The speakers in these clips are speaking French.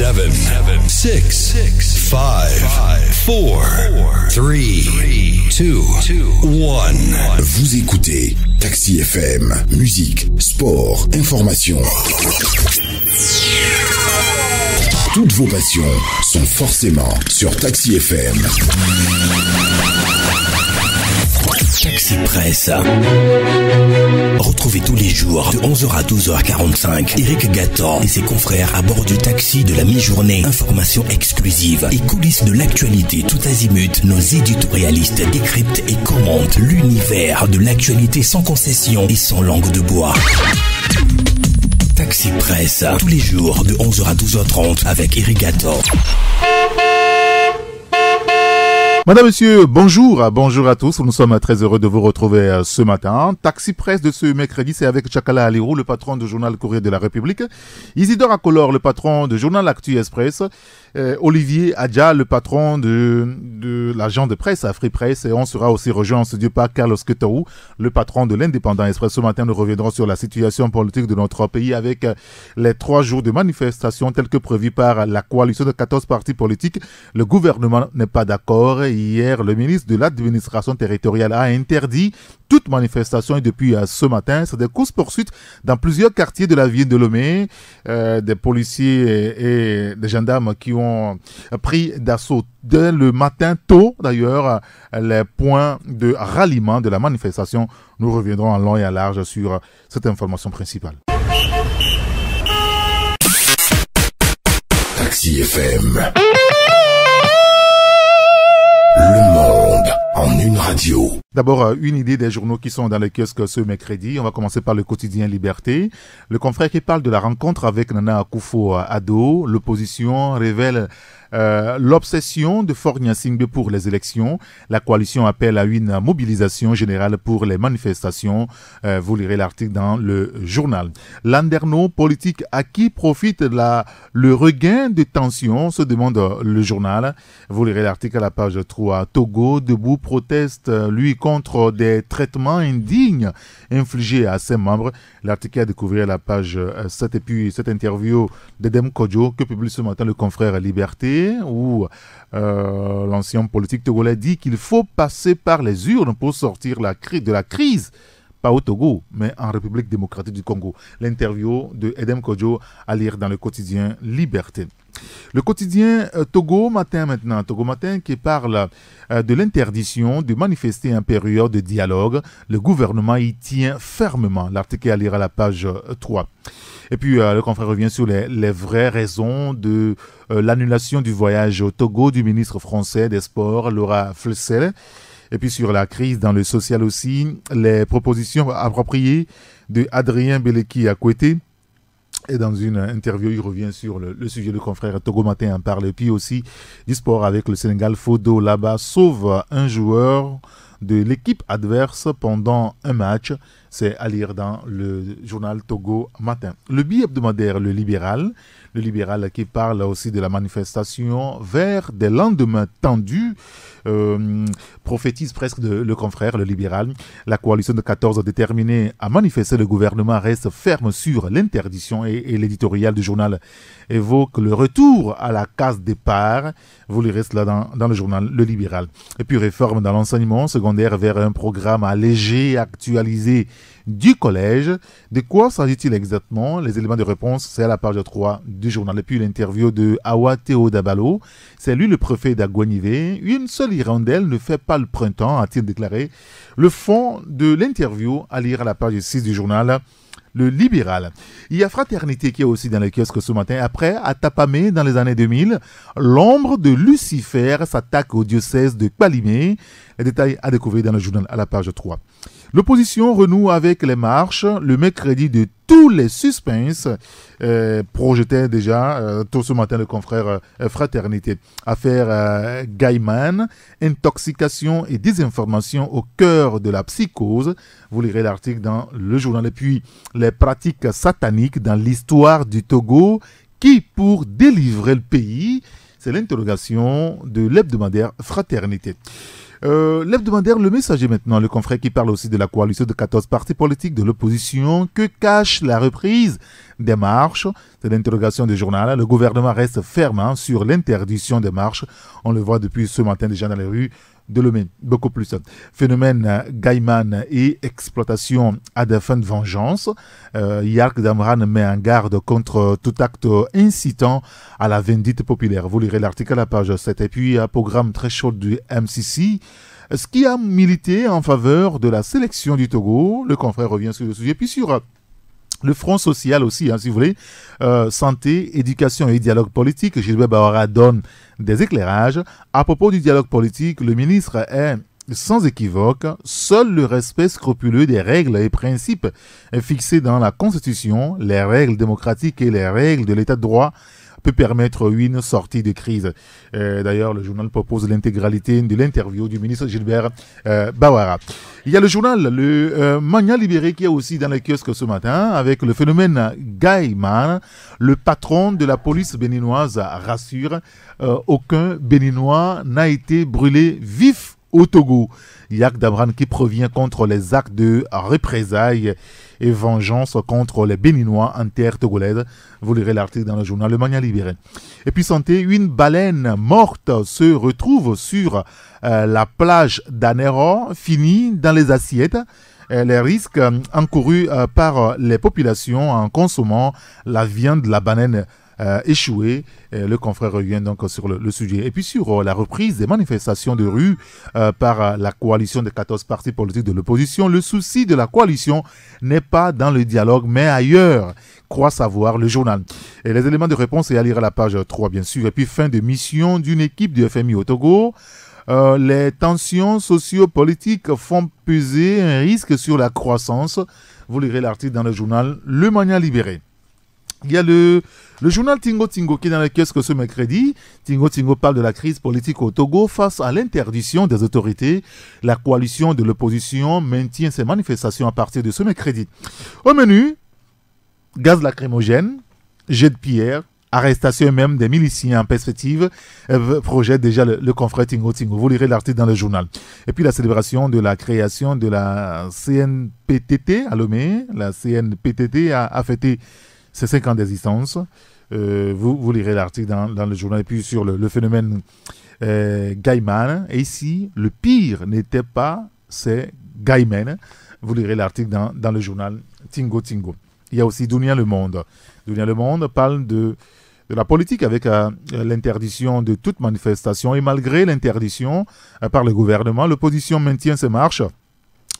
7, 6, 5, 4, 3, 2, 1. Vous écoutez Taxi FM, musique, sport, information. Toutes vos passions sont forcément sur Taxi FM. Taxi Presse. Retrouvez tous les jours de 11h à 12h45 Eric Gatan et ses confrères à bord du taxi de la mi-journée. Informations exclusives et coulisses de l'actualité tout azimut. Nos éditorialistes décryptent et commentent l'univers de l'actualité sans concession et sans langue de bois. Taxi Presse, tous les jours de 11h à 12h30 avec Eric Gatan. Madame, monsieur, bonjour. Bonjour à tous. Nous sommes très heureux de vous retrouver ce matin. Taxi Presse de ce mercredi, c'est avec Chakala Alirou, le patron du journal Courrier de la République, Isidore Akolor, le patron du journal Actu Express, Olivier Adja, le patron de l'agent de presse Free Press, et on sera aussi rejoint en studio par Carlos Ketaou, le patron de l'Indépendant Express. Ce matin, nous reviendrons sur la situation politique de notre pays avec les 3 jours de manifestation tels que prévus par la coalition de 14 partis politiques. Le gouvernement n'est pas d'accord. Hier, le ministre de l'administration territoriale a interdit toute manifestation et depuis ce matin, c'est des courses-poursuites dans plusieurs quartiers de la ville de Lomé. Des policiers et des gendarmes qui ont pris d'assaut dès le matin tôt, d'ailleurs, les points de ralliement de la manifestation. Nous reviendrons en long et en large sur cette information principale. Taxi FM. Le monde en une radio. D'abord, une idée des journaux qui sont dans les kiosques ce mercredi. On va commencer par le quotidien Liberté. Le confrère qui parle de la rencontre avec Nana Akufo-Addo. L'opposition révèle l'obsession de Faure Gnassingbé pour les élections. La coalition appelle à une mobilisation générale pour les manifestations. Vous lirez l'article dans le journal. Landerneau, politique à qui profite le regain de tension, se demande le journal. Vous lirez l'article à la page 3. Togo, debout, proteste, lui, contre des traitements indignes infligés à ses membres. L'article à découvrir à la page 7. Et puis cette interview d'Edem Kodjo que publie ce matin le confrère Liberté, où l'ancien politique togolais dit qu'il faut passer par les urnes pour sortir de la crise, pas au Togo, mais en République démocratique du Congo. L'interview de Edem Kodjo à lire dans le quotidien Liberté. Le quotidien Togo Matin maintenant, Togo Matin qui parle de l'interdiction de manifester en période de dialogue. Le gouvernement y tient fermement. L'article à lire à la page 3. Et puis le confrère revient sur les vraies raisons de l'annulation du voyage au Togo du ministre français des Sports, Laura Flessel. Et puis sur la crise dans le social aussi, les propositions appropriées de Adrien Beleki à Kouété. Et dans une interview, il revient sur le sujet. Le confrère Togo Matin en parle. Et puis aussi du sport avec le Sénégal. Fodo là-bas sauve un joueur de l'équipe adverse pendant un match. C'est à lire dans le journal Togo Matin. Le billet hebdomadaire, le libéral qui parle aussi de la manifestation vers des lendemains tendus, prophétise presque le confrère, le libéral. La coalition de 14 déterminée à manifester, le gouvernement reste ferme sur l'interdiction et l'éditorial du journal évoque le retour à la case départ. Vous lirez cela dans le journal Le Libéral. Et puis réforme dans l'enseignement secondaire vers un programme allégé, actualisé du collège. De quoi s'agit-il exactement? Les éléments de réponse, c'est à la page 3 du journal. Et puis l'interview de Awa Théo Dabalo, c'est lui le préfet d'Aguanivé. Une seule hirondelle ne fait pas le printemps, a-t-il déclaré. Le fond de l'interview à lire à la page 6 du journal Le Libéral. Il y a Fraternité qui est aussi dans les kiosques ce matin. Après, à Tapamé, dans les années 2000, l'ombre de Lucifer s'attaque au diocèse de Kpalimé. Les détails à découvrir dans le journal à la page 3. L'opposition renoue avec les marches. Le mercredi de tous les suspens projetait déjà tôt ce matin le confrère Fraternité. Affaire Gaiman, intoxication et désinformation au cœur de la psychose. Vous lirez l'article dans le journal. Et puis les pratiques sataniques dans l'histoire du Togo. Qui pour délivrer le pays? C'est l'interrogation de l'hebdomadaire Fraternité. L'hebdomadaire Le Messager maintenant, le confrère qui parle aussi de la coalition de 14 partis politiques de l'opposition. Que cache la reprise des marches. C'est l'interrogation du journal. Le gouvernement reste ferme sur l'interdiction des marches. On le voit depuis ce matin déjà dans les rues de Lomé. Beaucoup plus. Phénomène Gaiman et exploitation à des fins de vengeance. Yark Damran met en garde contre tout acte incitant à la vindicte populaire. Vous lirez l'article à la page 7. Et puis, un programme très chaud du MCC. Ce qui a milité en faveur de la sélection du Togo. Le confrère revient sur le sujet. Puis sur le front social aussi, si vous voulez. Santé, éducation et dialogue politique. Gilbert Bahora donne des éclairages. À propos du dialogue politique, le ministre est sans équivoque, seul le respect scrupuleux des règles et principes fixés dans la Constitution, les règles démocratiques et les règles de l'état de droit peut permettre une sortie de crise. D'ailleurs, le journal propose l'intégralité de l'interview du ministre Gilbert Bahora. Il y a le journal, le Mania Libéré, qui est aussi dans les kiosques ce matin, avec le phénomène Gaiman. Le patron de la police béninoise rassure, aucun Béninois n'a été brûlé vif au Togo. Yak Damran qui provient contre les actes de représailles et vengeance contre les Béninois en terre togolaise. Vous lirez l'article dans le journal Le Mania Libéré. Et puis santé, une baleine morte se retrouve sur la plage d'Anero, finie dans les assiettes. Les risques encourus par les populations en consommant la viande de la baleine échoué. Le confrère revient donc sur le sujet. Et puis sur la reprise des manifestations de rue par la coalition des 14 partis politiques de l'opposition, le souci de la coalition n'est pas dans le dialogue mais ailleurs, croit savoir le journal. Et les éléments de réponse est à lire à la page 3 bien sûr. Et puis fin de mission d'une équipe du FMI au Togo. Les tensions socio-politiques font peser un risque sur la croissance. Vous lirez l'article dans le journal Le Mania Libéré. Il y a le journal Tingo Tingo qui est dans le kiosque ce mercredi. Tingo Tingo parle de la crise politique au Togo face à l'interdiction des autorités. La coalition de l'opposition maintient ses manifestations à partir de ce mercredi. Au menu, gaz lacrymogène, jet de pierre, arrestation même des miliciens en perspective, projette déjà le confrère Tingo Tingo. Vous lirez l'article dans le journal. Et puis la célébration de la création de la CNPTT à Lomé. La CNPTT a fêté ses 5 ans d'existence. Vous lirez l'article dans le journal. Et puis sur le phénomène Gaiman. Et ici, le pire n'était pas ces Gaiman. Vous lirez l'article dans le journal Tingo Tingo. Il y a aussi Dunia Le Monde. Dunia Le Monde parle de la politique avec l'interdiction de toute manifestation. Et malgré l'interdiction par le gouvernement, l'opposition maintient ses marches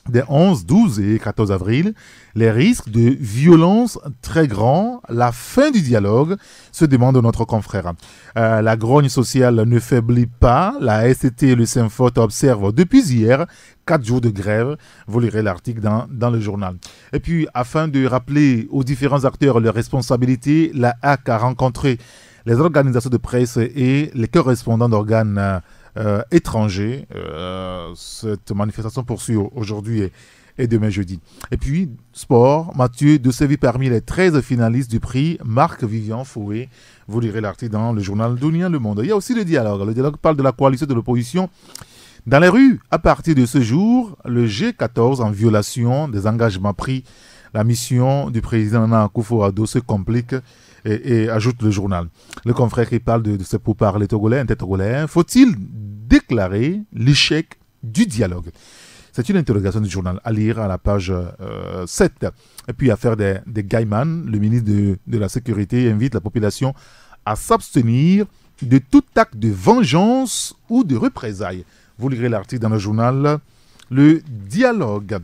des 11, 12 et 14 avril, les risques de violence très grands, la fin du dialogue, se demande notre confrère. La grogne sociale ne faiblit pas, la SCT et le Symphot observent depuis hier 4 jours de grève. Vous lirez l'article dans le journal. Et puis, afin de rappeler aux différents acteurs leurs responsabilités, la HAC a rencontré les organisations de presse et les correspondants d'organes étrangers. Cette manifestation poursuit aujourd'hui et demain jeudi. Et puis, sport, Mathieu de Séville parmi les 13 finalistes du prix Marc-Vivian Fouet. Vous lirez l'article dans le journal Dunia Le Monde. Il y a aussi le dialogue. Le dialogue parle de la coalition de l'opposition dans les rues. À partir de ce jour, le G14 en violation des engagements pris. La mission du président Nana Akufo-Addo se complique et ajoute le journal. Le confrère qui parle de ce pourparlers togolais, intertogolais, faut-il déclarer l'échec du dialogue? C'est une interrogation du journal à lire à la page 7. Et puis, affaire des Gaiman, le ministre de la Sécurité invite la population à s'abstenir de tout acte de vengeance ou de représailles. Vous lirez l'article dans le journal Le Dialogue.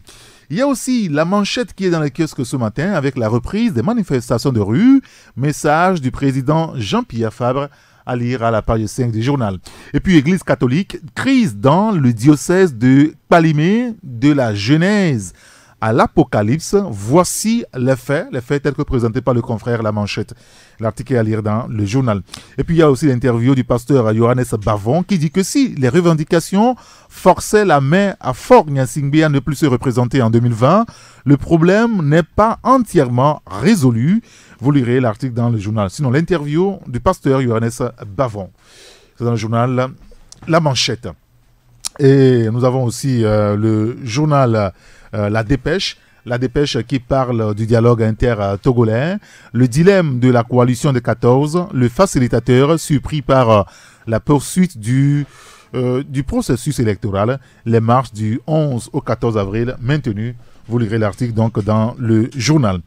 Il y a aussi la manchette qui est dans les kiosques ce matin avec la reprise des manifestations de rue. Message du président Jean-Pierre Fabre à lire à la page 5 du journal. Et puis Église catholique, crise dans le diocèse de Palimé, de la Genèse à l'Apocalypse. Voici les faits tels que présentés par le confrère La Manchette. L'article est à lire dans le journal. Et puis il y a aussi l'interview du pasteur Johannes Bavon qui dit que si les revendications forçaient la main à Fort Gnassingbé à ne plus se représenter en 2020, le problème n'est pas entièrement résolu. Vous lirez l'article dans le journal. Sinon, l'interview du pasteur Johannes Bavon. C'est dans le journal La Manchette. Et nous avons aussi le journal La Dépêche la dépêche qui parle du dialogue inter-togolais, le dilemme de la coalition des 14, le facilitateur surpris par la poursuite du processus électoral, les marches du 11 au 14 avril maintenues. Vous lirez l'article donc dans le journal.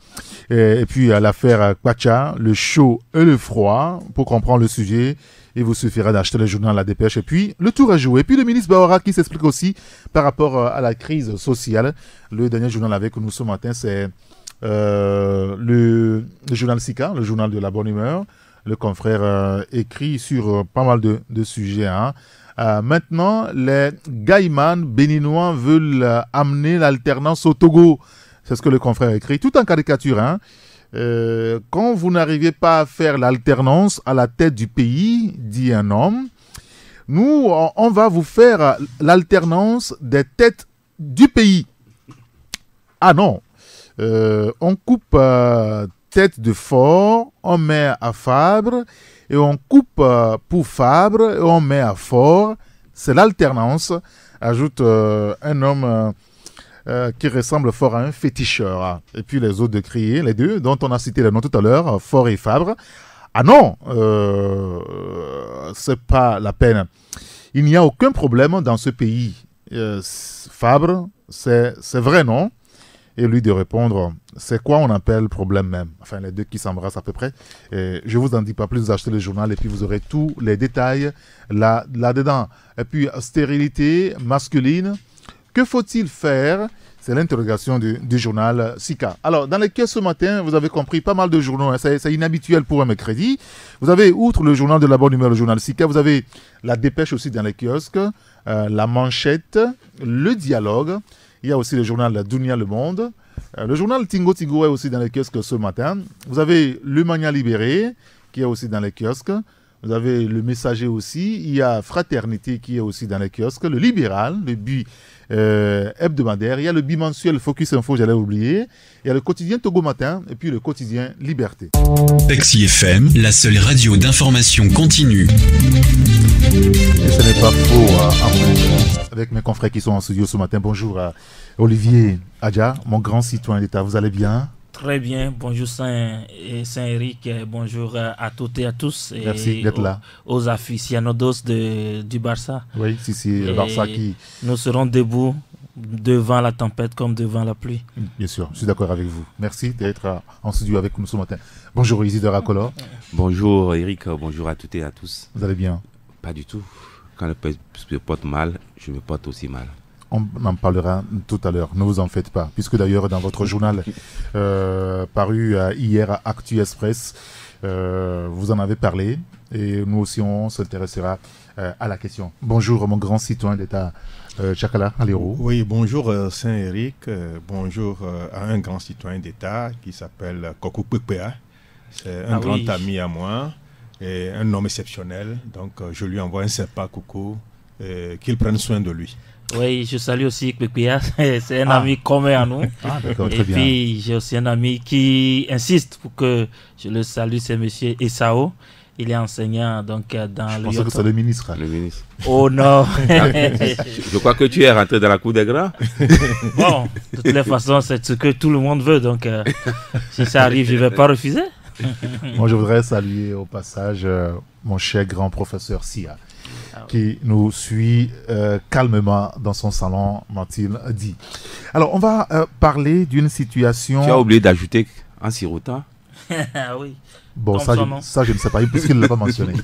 Et puis l'affaire Kwacha, le chaud et le froid, pour comprendre le sujet. Il vous suffira d'acheter le journal La Dépêche. Et puis, le tour est joué. Et puis, le ministre Baora qui s'explique aussi par rapport à la crise sociale. Le dernier journal avec nous ce matin, c'est le journal Sika, le journal de la bonne humeur. Le confrère écrit sur pas mal de sujets. Hein. Maintenant, les Gaïman béninois veulent amener l'alternance au Togo. C'est ce que le confrère écrit, tout en caricature. Hein. Quand vous n'arrivez pas à faire l'alternance à la tête du pays, dit un homme, nous, on va vous faire l'alternance des têtes du pays. Ah non, on coupe tête de Fort, on met à Fabre, et on coupe pour Fabre, et on met à Fort. C'est l'alternance, ajoute un homme qui ressemble fort à un féticheur. Et puis les autres de crier, les deux, dont on a cité le nom tout à l'heure, Fort et Fabre. Ah non, c'est pas la peine. Il n'y a aucun problème dans ce pays. Fabre, c'est vrai, non? Et lui de répondre, c'est quoi on appelle problème même? Enfin, les deux qui s'embrassent à peu près. Et je vous en dis pas plus, vous achetez le journal et puis vous aurez tous les détails là-dedans. Et puis, stérilité masculine. Que faut-il faire? C'est l'interrogation du journal Sika. Alors, dans les caisses ce matin, vous avez compris, pas mal de journaux. Hein, c'est inhabituel pour un mercredi. Vous avez, outre le journal de la bonne humeur, le journal Sika, vous avez la dépêche aussi dans les kiosques, la manchette, le dialogue. Il y a aussi le journal Dunia Le Monde. Le journal Tingo Tingo est aussi dans les kiosques ce matin. Vous avez le Mania Libéré, qui est aussi dans les kiosques. Vous avez le Messager aussi. Il y a Fraternité qui est aussi dans les kiosques. Le Libéral, le Bi hebdomadaire. Il y a le bimensuel Focus Info, j'allais oublier. Il y a le quotidien Togo Matin et puis le quotidien Liberté. Pexi FM, la seule radio d'information continue. Et ce n'est pas faux avec mes confrères qui sont en studio ce matin. Bonjour à Olivier Adja, mon grand citoyen d'État. Vous allez bien? Très bien, bonjour Saint-Éric, bonjour à toutes et à tous. Et merci d'être là. Aux aficionados du Barça. Oui, le Barça qui... Nous serons debout devant la tempête comme devant la pluie. Bien sûr, je suis d'accord avec vous. Merci d'être en studio avec nous ce matin. Bonjour Isidore Akolor. Bonjour Eric, bonjour à toutes et à tous. Vous allez bien? Pas du tout. Quand le peuple se porte mal, je me porte aussi mal. On en parlera tout à l'heure, ne vous en faites pas. Puisque d'ailleurs, dans votre journal paru hier à Actu Express, vous en avez parlé. Et nous aussi, on s'intéressera à la question. Bonjour, mon grand citoyen d'État, Chakala Alero. Oui, bonjour Saint-Éric. Bonjour à un grand citoyen d'État qui s'appelle Kokou Pekpea. C'est un grand ami à moi et un homme exceptionnel. Donc, je lui envoie un sympa coucou. Qu'il prenne soin de lui. Oui, je salue aussi Pekpea, c'est un ami commun à nous. Et puis j'ai aussi un ami qui insiste pour que je le salue, c'est monsieur Essao. Il est enseignant donc dans le... Je pense que c'est le ministre. Le ministre. Oh non. Je crois que tu es rentré dans la cour des grands. Bon, de toutes les façons, c'est ce que tout le monde veut. Donc si ça arrive, je ne vais pas refuser. Moi, je voudrais saluer au passage mon cher grand professeur Sia, qui nous suit calmement dans son salon, m'a-t-il dit. Alors, on va parler d'une situation... Tu as oublié d'ajouter un sirotin. Oui. Bon, ça, je ne sais pas, puisqu'il ne l'a pas mentionné.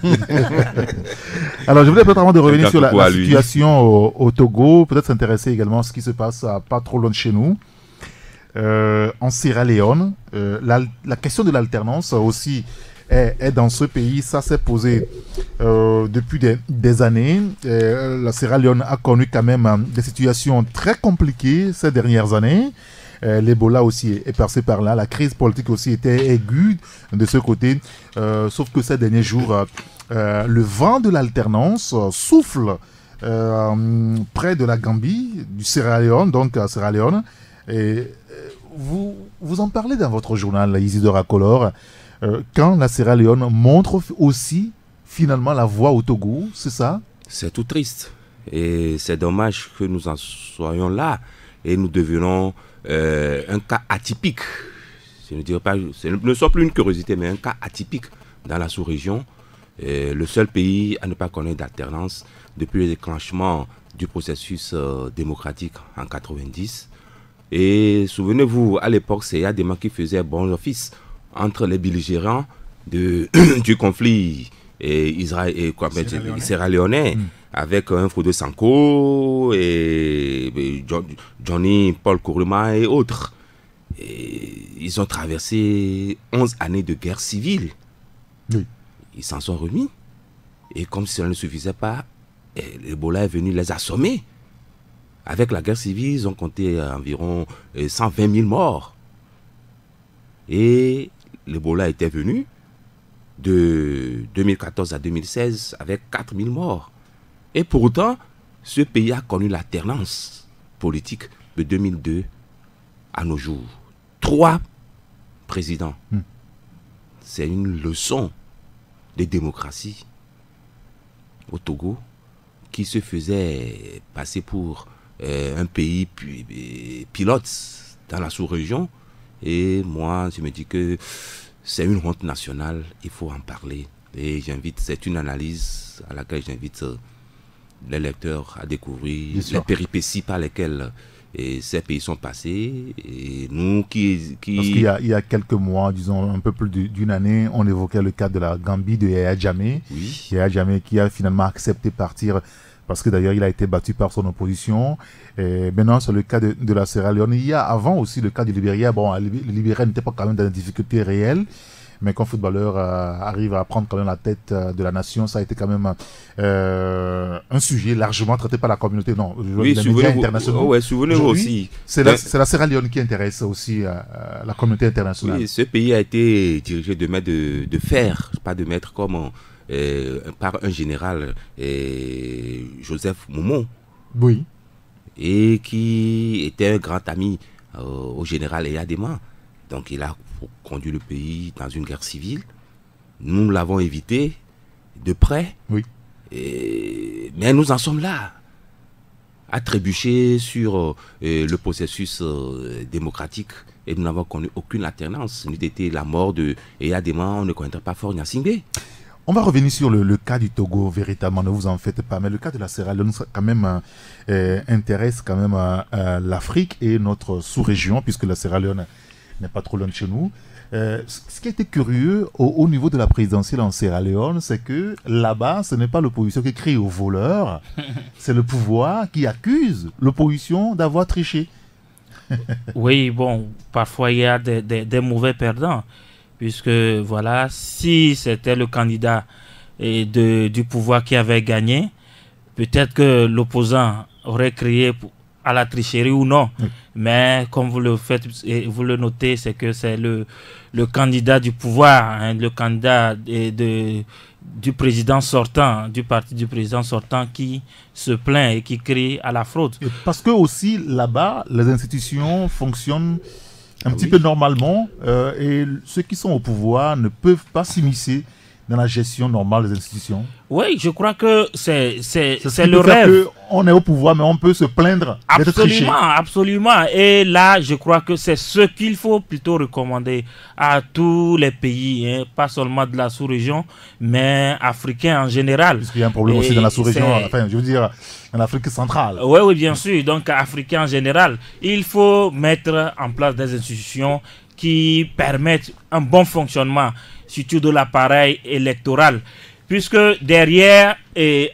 Alors, je voulais peut-être avant de revenir sur la situation au Togo, peut-être s'intéresser également à ce qui se passe pas trop loin de chez nous. En Sierra Leone, la question de l'alternance aussi est dans ce pays. Ça s'est posé depuis des années. La Sierra Leone a connu quand même des situations très compliquées ces dernières années. L'Ebola aussi est passé par là. La crise politique aussi était aiguë de ce côté. Sauf que ces derniers jours, le vent de l'alternance souffle près de la Gambie, du Sierra Leone, donc à Sierra Leone. Et vous en parlez dans votre journal, Isidore Akolor, quand la Sierra Leone montre aussi finalement la voie au Togo, c'est ça? C'est tout triste. Et c'est dommage que nous en soyons là. Et nous devenons un cas atypique. Je ne dirais pas, ce ne soit plus une curiosité, mais un cas atypique dans la sous-région. Le seul pays à ne pas connaître d'alternance depuis le déclenchement du processus démocratique en 90. Et souvenez-vous, à l'époque, c'est Yadema qui faisait bon office entre les belligérants du conflit sierra-léonais, avec un Fodo Sanko et Johnny Paul Kourouma et autres. Et ils ont traversé 11 années de guerre civile. Oui. Ils s'en sont remis. Et comme si cela ne suffisait pas, l'Ebola est venu les assommer. Avec la guerre civile, ils ont compté environ 120 000 morts. Et l'Ebola était venu de 2014 à 2016 avec 4 000 morts. Et pourtant, ce pays a connu l'alternance politique de 2002 à nos jours. 3 présidents. C'est une leçon de démocratie au Togo qui se faisait passer pour un pays pilote dans la sous-région. Et moi, je me dis que c'est une honte nationale, il faut en parler. Et c'est une analyse à laquelle j'invite les lecteurs à découvrir les péripéties par lesquelles ces pays sont passés. Et nous qui... Parce qu'il y a quelques mois, disons un peu plus d'une année, on évoquait le cas de la Gambie de Yaya Jammeh. Oui. Yaya Jammeh qui a finalement accepté de partir parce que d'ailleurs il a été battu par son opposition. Et maintenant c'est le cas de la Sierra Leone. Il y a avant aussi le cas du Libéria. Bon, le Libéria n'était pas quand même dans des difficultés réelles, mais quand footballeur arrive à prendre quand même la tête de la nation, ça a été quand même un sujet largement traité par la communauté, non, oui, les médias internationaux. Oui, souvenez-vous aussi. C'est la Sierra Leone qui intéresse aussi la communauté internationale. Oui, ce pays a été dirigé de main de fer, pas de maître comme par un général, Joseph Momo. Oui. Et qui était un grand ami au général Eyadema. Donc il a conduit le pays dans une guerre civile. Nous l'avons évité de près. Oui. Mais nous en sommes là, à trébucher sur le processus démocratique. Et nous n'avons connu aucune alternance. N'eût été la mort de Eyadema, on ne connaîtrait pas Faure Gnassingbé. On va revenir sur le cas du Togo, véritablement, ne vous en faites pas. Mais le cas de la Sierra Leone, quand même, intéresse quand même l'Afrique et notre sous-région, puisque la Sierra Leone n'est pas trop loin de chez nous. Ce qui a été curieux au niveau de la présidentielle en Sierra Leone, c'est que là-bas, ce n'est pas l'opposition qui crie aux voleurs, c'est le pouvoir qui accuse l'opposition d'avoir triché. Oui, bon, parfois il y a des mauvais perdants, puisque voilà, si c'était le candidat du pouvoir qui avait gagné, peut-être que l'opposant aurait crié à la tricherie ou non. Oui. Mais comme vous le faites et vous le notez, c'est que c'est le candidat du pouvoir, hein, le candidat du président sortant, du parti du président sortant qui se plaint et qui crie à la fraude. Et parce que aussi là-bas, les institutions fonctionnent un petit peu normalement et ceux qui sont au pouvoir ne peuvent pas s'immiscer dans la gestion normale des institutions. Oui, je crois que c'est le rêve. On est au pouvoir, mais on peut se plaindre d'être triché. Absolument. Et là, je crois que c'est ce qu'il faut plutôt recommander à tous les pays, hein, pas seulement de la sous-région, mais africains en général. Parce qu'il y a un problème aussi dans la sous-région, enfin, je veux dire, en Afrique centrale. Oui, bien sûr. Donc, africains en général, il faut mettre en place des institutions qui permettent un bon fonctionnement, surtout de l'appareil électoral. Puisque derrière,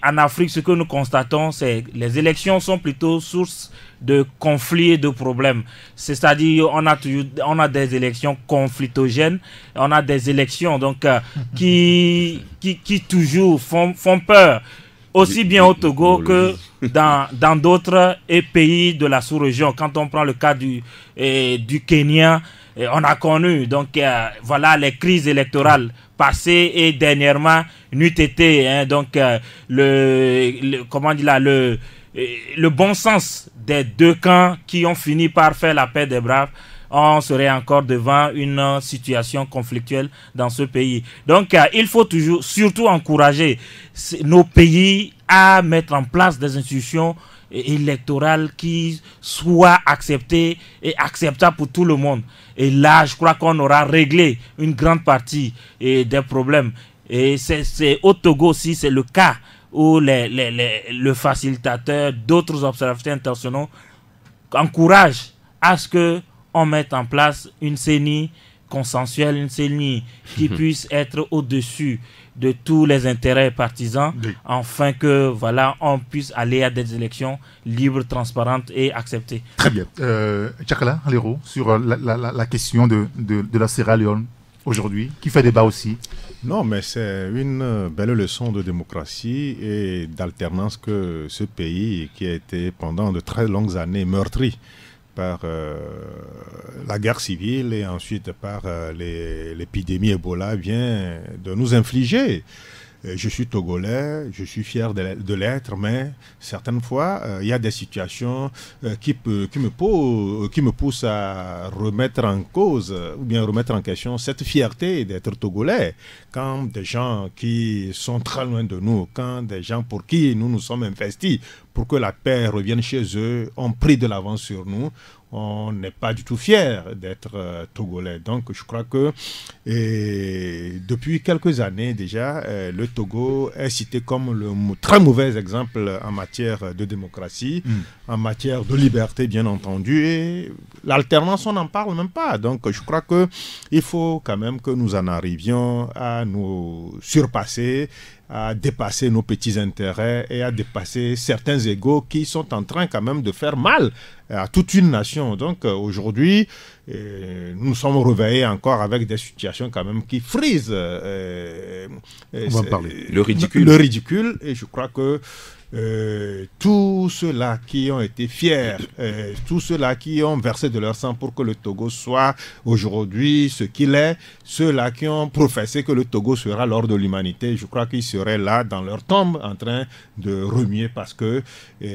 en Afrique, ce que nous constatons, c'est que les élections sont plutôt source de conflits et de problèmes. C'est-à-dire, on a des élections conflictogènes, on a des élections donc, qui toujours font peur, aussi bien au Togo que dans d'autres pays de la sous-région. Quand on prend le cas du Kenya, on a connu donc voilà les crises électorales passées et dernièrement n'eût été donc comment dire là, le bon sens des deux camps qui ont fini par faire la paix des braves. On serait encore devant une situation conflictuelle dans ce pays. Donc il faut surtout encourager nos pays à mettre en place des institutions électoral qui soit accepté et acceptable pour tout le monde. Et là, je crois qu'on aura réglé une grande partie des problèmes. Et c'est au Togo aussi, c'est le cas où le facilitateur, d'autres observateurs internationaux encouragent à ce qu'on mette en place une CENI consensuelle, une CENI qui puisse être au-dessus de tous les intérêts partisans, afin que on puisse aller à des élections libres, transparentes et acceptées. Très bien. Tchakala Alero, sur la question de la Sierra Leone aujourd'hui, qui fait débat aussi. Non, mais c'est une belle leçon de démocratie et d'alternance que ce pays, qui a été pendant de très longues années meurtri par la guerre civile et ensuite par l'épidémie Ebola, vient de nous infliger. Je suis togolais, je suis fier de l'être, mais certaines fois, il y a des situations qui me poussent à remettre en cause ou bien remettre en question cette fierté d'être togolais. Quand des gens qui sont très loin de nous, quand des gens pour qui nous sommes investis pour que la paix revienne chez eux, ont pris de l'avance sur nous, on n'est pas du tout fiers d'être togolais. Donc je crois que depuis quelques années déjà, le Togo est cité comme le très mauvais exemple en matière de démocratie, en matière de liberté bien entendu, et l'alternance on n'en parle même pas. Donc je crois qu'il faut quand même que nous en arrivions à nous surpasser, à dépasser nos petits intérêts et à dépasser certains égos qui sont en train quand même de faire mal à toute une nation. Donc aujourd'hui, nous sommes réveillés encore avec des situations quand même qui frisent on va en parler. Le ridicule. Et je crois que tous ceux-là qui ont été fiers, tous ceux-là qui ont versé de leur sang pour que le Togo soit aujourd'hui ce qu'il est, ceux-là qui ont professé que le Togo sera l'or de l'humanité, je crois qu'ils seraient là dans leur tombe en train de remuer, parce que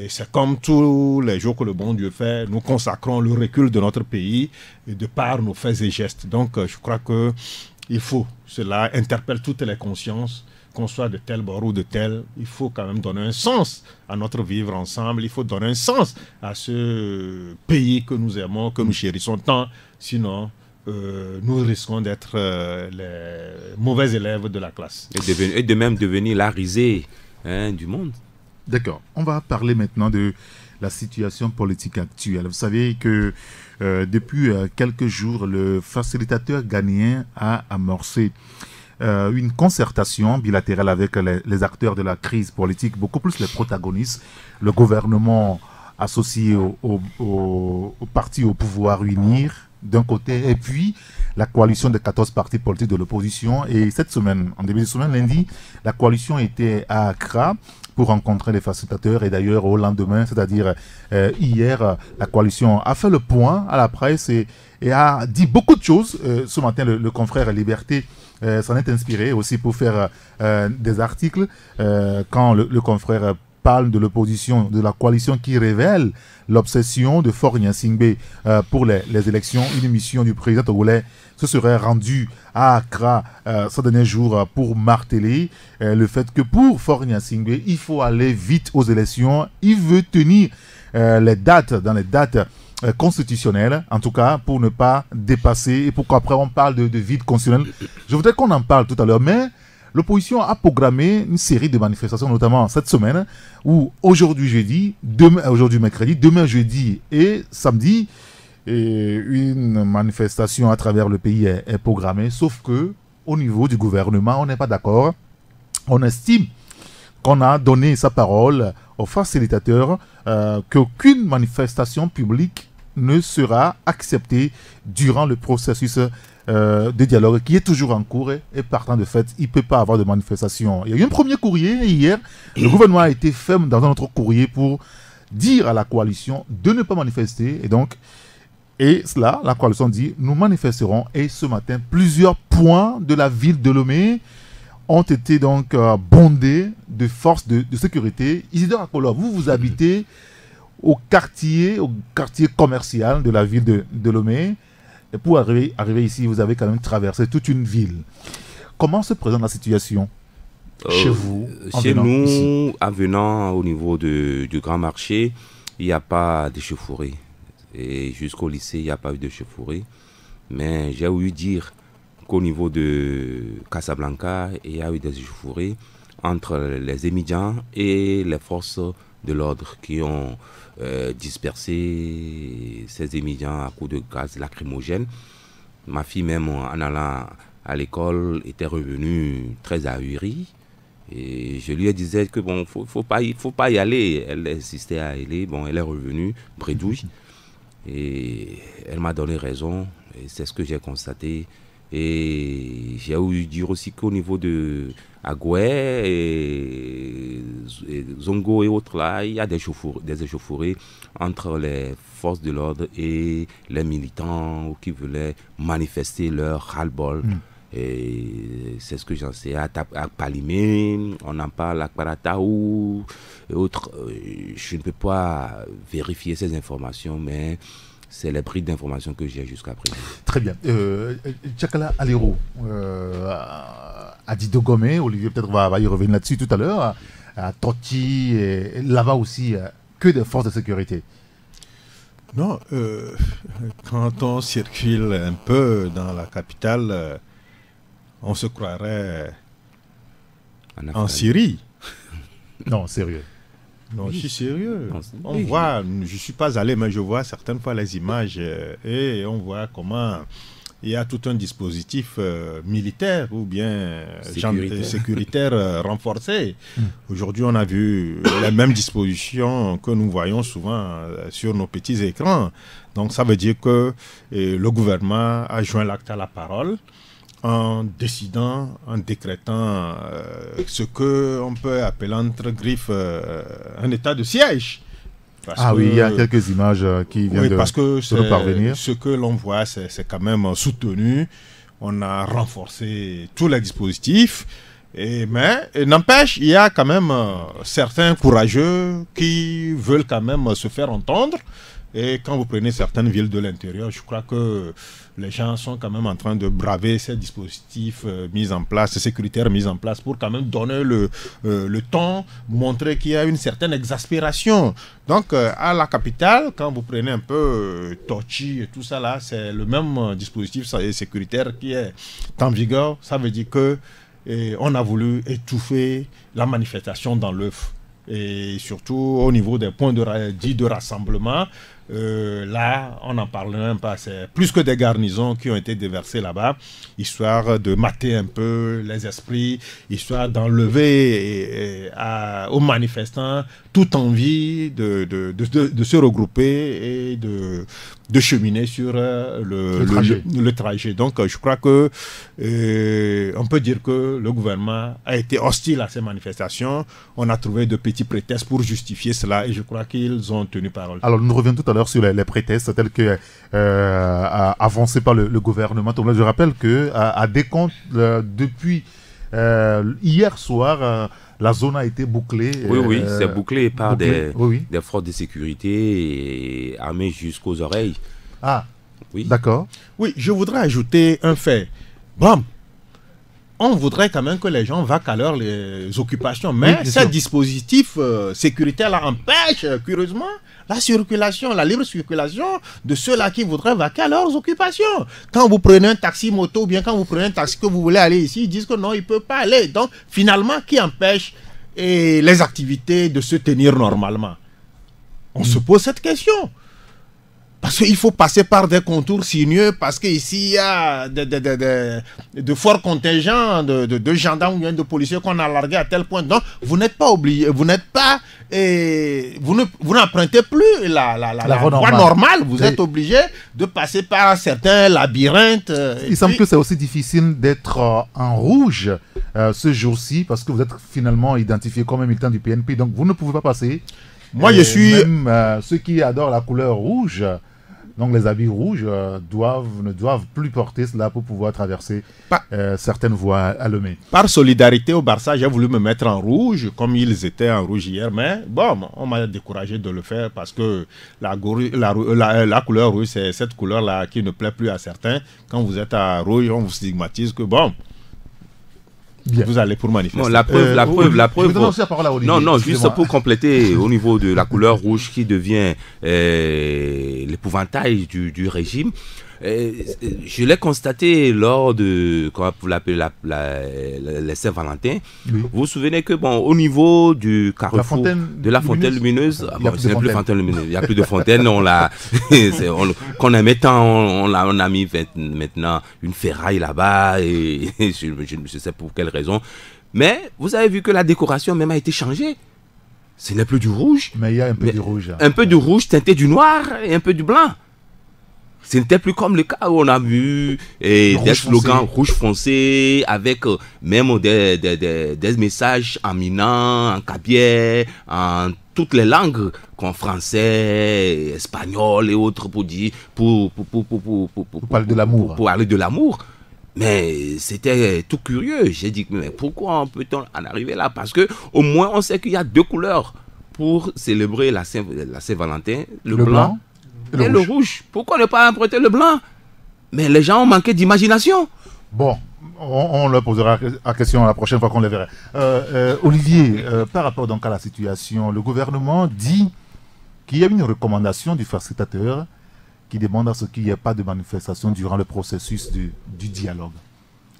c'est comme tous les jours que le bon Dieu fait, nous consacrons le recul de notre pays de par nos faits et gestes. Donc je crois que il faut, cela interpelle toutes les consciences, qu'on soit de tel bord ou de tel, il faut quand même donner un sens à notre vivre ensemble, il faut donner un sens à ce pays que nous aimons, que nous chérissons tant, sinon nous risquons d'être les mauvais élèves de la classe. Et de même devenir la risée du monde. D'accord, on va parler maintenant de la situation politique actuelle. Vous savez que depuis quelques jours, le facilitateur ghanéen a amorcé une concertation bilatérale avec les acteurs de la crise politique, beaucoup plus les protagonistes, le gouvernement associé au parti au pouvoir UNIR d'un côté, et puis la coalition de 14 partis politiques de l'opposition. Et cette semaine, en début de semaine, lundi, la coalition était à Accra pour rencontrer les facilitateurs, et d'ailleurs au lendemain, c'est-à-dire hier, la coalition a fait le point à la presse et a dit beaucoup de choses. Ce matin, le confrère Liberté s'en est inspiré aussi pour faire des articles quand le confrère parle de l'opposition, de la coalition qui révèle l'obsession de Faure Gnassingbé pour les élections. Une mission du président togolais se serait rendue à Accra ce dernier jour pour marteler le fait que pour Faure Gnassingbé, il faut aller vite aux élections. Il veut tenir les dates dans les dates constitutionnelle, en tout cas, pour ne pas dépasser, et pourquoi après on parle de vide constitutionnel. Je voudrais qu'on en parle tout à l'heure, mais l'opposition a programmé une série de manifestations, notamment cette semaine, où aujourd'hui mercredi, demain jeudi et samedi, une manifestation à travers le pays est programmée, sauf que au niveau du gouvernement, on n'est pas d'accord. On estime qu'on a donné sa parole aux facilitateurs qu'aucune manifestation publique ne sera acceptée durant le processus de dialogue qui est toujours en cours, et partant de fait, il ne peut pas avoir de manifestation. Il y a eu un premier courrier hier, le gouvernement a été ferme dans un autre courrier pour dire à la coalition de ne pas manifester, et cela, la coalition dit, nous manifesterons, et ce matin, plusieurs points de la ville de Lomé ont été donc bondés de forces de sécurité. Isidore Akolo, vous habitez au quartier commercial de la ville de Lomé. Et pour arriver ici, vous avez quand même traversé toute une ville. Comment se présente la situation? chez vous? Chez nous, en venant au niveau du grand marché, il n'y a pas d'échauffourée. Et jusqu'au lycée, il n'y a pas eu d'échauffourée. Mais j'ai ouï dire qu'au niveau de Casablanca, il y a eu des échauffourées entre les émigrants et les forces de l'ordre qui ont dispersé ces émigrants à coups de gaz lacrymogène. Ma fille même, en allant à l'école, était revenue très ahurie. Et je lui disais que bon, faut pas y aller. Elle insistait à y aller. Bon, elle est revenue bredouille. Et elle m'a donné raison. Et c'est ce que j'ai constaté. Et j'ai ouï dire aussi qu'au niveau de Agoué et Zongo et autres là, il y a des échauffourées entre les forces de l'ordre et les militants qui voulaient manifester leur ras-le-bol. Et c'est ce que j'en sais. À Palimé, on en parle à Kparataou et autres. Je ne peux pas vérifier ces informations, mais c'est les bribes d'informations que j'ai jusqu'à présent. Très bien. Tchakala Alero, Adi Dogomé, Olivier peut-être va y revenir là-dessus tout à l'heure, à Toti, là-bas aussi, que des forces de sécurité. Non, quand on circule un peu dans la capitale, on se croirait en Syrie. Non, sérieux. Non, je suis sérieux. On voit, je ne suis pas allé, mais je vois certaines fois les images et on voit comment il y a tout un dispositif militaire ou bien sécuritaire renforcé. Aujourd'hui, on a vu les mêmes dispositions que nous voyons souvent sur nos petits écrans. Donc, ça veut dire que le gouvernement a joint l'acte à la parole en décidant, en décrétant ce qu'on peut appeler entre griffes un état de siège. Oui, il y a quelques images qui viennent de nous parvenir. Ce que l'on voit, c'est quand même soutenu. On a renforcé tous les dispositifs. Mais n'empêche, il y a quand même certains courageux qui veulent quand même se faire entendre. Et quand vous prenez certaines villes de l'intérieur, je crois que les gens sont quand même en train de braver ces dispositifs mis en place, ces sécuritaires mis en place pour quand même donner le ton, montrer qu'il y a une certaine exaspération. Donc à la capitale, quand vous prenez un peu Tochi et tout ça là, c'est le même dispositif sécuritaire qui est en vigueur. Ça veut dire que on a voulu étouffer la manifestation dans l'œuf. Et surtout au niveau des points de rassemblement, là, on n'en parle même pas. C'est plus que des garnisons qui ont été déversées là-bas, histoire de mater un peu les esprits, histoire d'enlever aux manifestants toute envie de se regrouper et de cheminer sur le trajet. Donc, je crois que on peut dire que le gouvernement a été hostile à ces manifestations. On a trouvé de petits prétextes pour justifier cela et je crois qu'ils ont tenu parole. Alors, nous revenons tout à l'heure sur les prétextes tels que avancés par le gouvernement. Donc là, je rappelle que à décompte depuis hier soir, la zone a été bouclée. Oui, c'est bouclé par des forces de sécurité armées jusqu'aux oreilles. Ah, oui. D'accord. Oui, je voudrais ajouter un fait. Bon, on voudrait quand même que les gens vaquent à leurs occupations, mais ces dispositifs sécuritaires-là empêchent, curieusement, la libre circulation de ceux-là qui voudraient vaquer à leurs occupations. Quand vous prenez un taxi moto ou bien quand vous prenez un taxi que vous voulez aller ici, ils disent que non, ils ne peuvent pas aller. Donc, finalement, qui empêche les activités de se tenir normalement? On se pose cette question. Parce qu'il faut passer par des contours sinueux, parce qu'ici, il y a de forts contingents de gendarmes ou de policiers qu'on a largués à tel point. Donc, vous n'êtes pas obligé, vous n'empruntez plus la voie normale. Vous êtes obligé de passer par certains labyrinthes. Il semble que c'est aussi difficile d'être en rouge ce jour-ci, parce que vous êtes finalement identifié comme un militant du PNP. Donc, vous ne pouvez pas passer. Moi, je suis... Même ceux qui adorent la couleur rouge... Donc les habits rouges ne doivent plus porter cela pour pouvoir traverser certaines voies allumées. Par solidarité au Barça, j'ai voulu me mettre en rouge, comme ils étaient en rouge hier, mais bon, on m'a découragé de le faire parce que la couleur rouge, c'est cette couleur-là qui ne plaît plus à certains. Quand vous êtes à rouge, on vous stigmatise que bon... Bien. Vous allez pour manifester. Bon, la preuve. Non, juste pour compléter, au niveau de la couleur rouge qui devient l'épouvantail du régime, je l'ai constaté lors de, comment vous l'appelez, les Saint-Valentin. Oui. Vous vous souvenez que, bon, au niveau du carrefour de la fontaine lumineuse, ce n'est plus fontaine lumineuse, il n'y a plus de fontaine, qu'on aimait tant, on a mis maintenant une ferraille là-bas, et je ne sais pour quelle raison. Mais vous avez vu que la décoration même a été changée. Ce n'est plus du rouge. Mais il y a un peu du rouge. Un peu du rouge teinté du noir et un peu du blanc. Ce n'était plus comme le cas où on a vu des slogans rouge foncé avec même des messages en minan, en kabylie, en toutes les langues, comme français, espagnol et autres pour parler de l'amour. Pour parler de l'amour. Mais c'était tout curieux. J'ai dit, mais pourquoi peut-on en arriver là? Parce que au moins on sait qu'il y a 2 couleurs pour célébrer la Saint-Valentin, le blanc et le rouge. Pourquoi ne pas emprunter le blanc? Mais les gens ont manqué d'imagination. Bon, on leur posera la question la prochaine fois qu'on les verra. Olivier, par rapport donc à la situation, le gouvernement dit qu'il y a une recommandation du facilitateur qui demande à ce qu'il n'y ait pas de manifestation durant le processus du dialogue.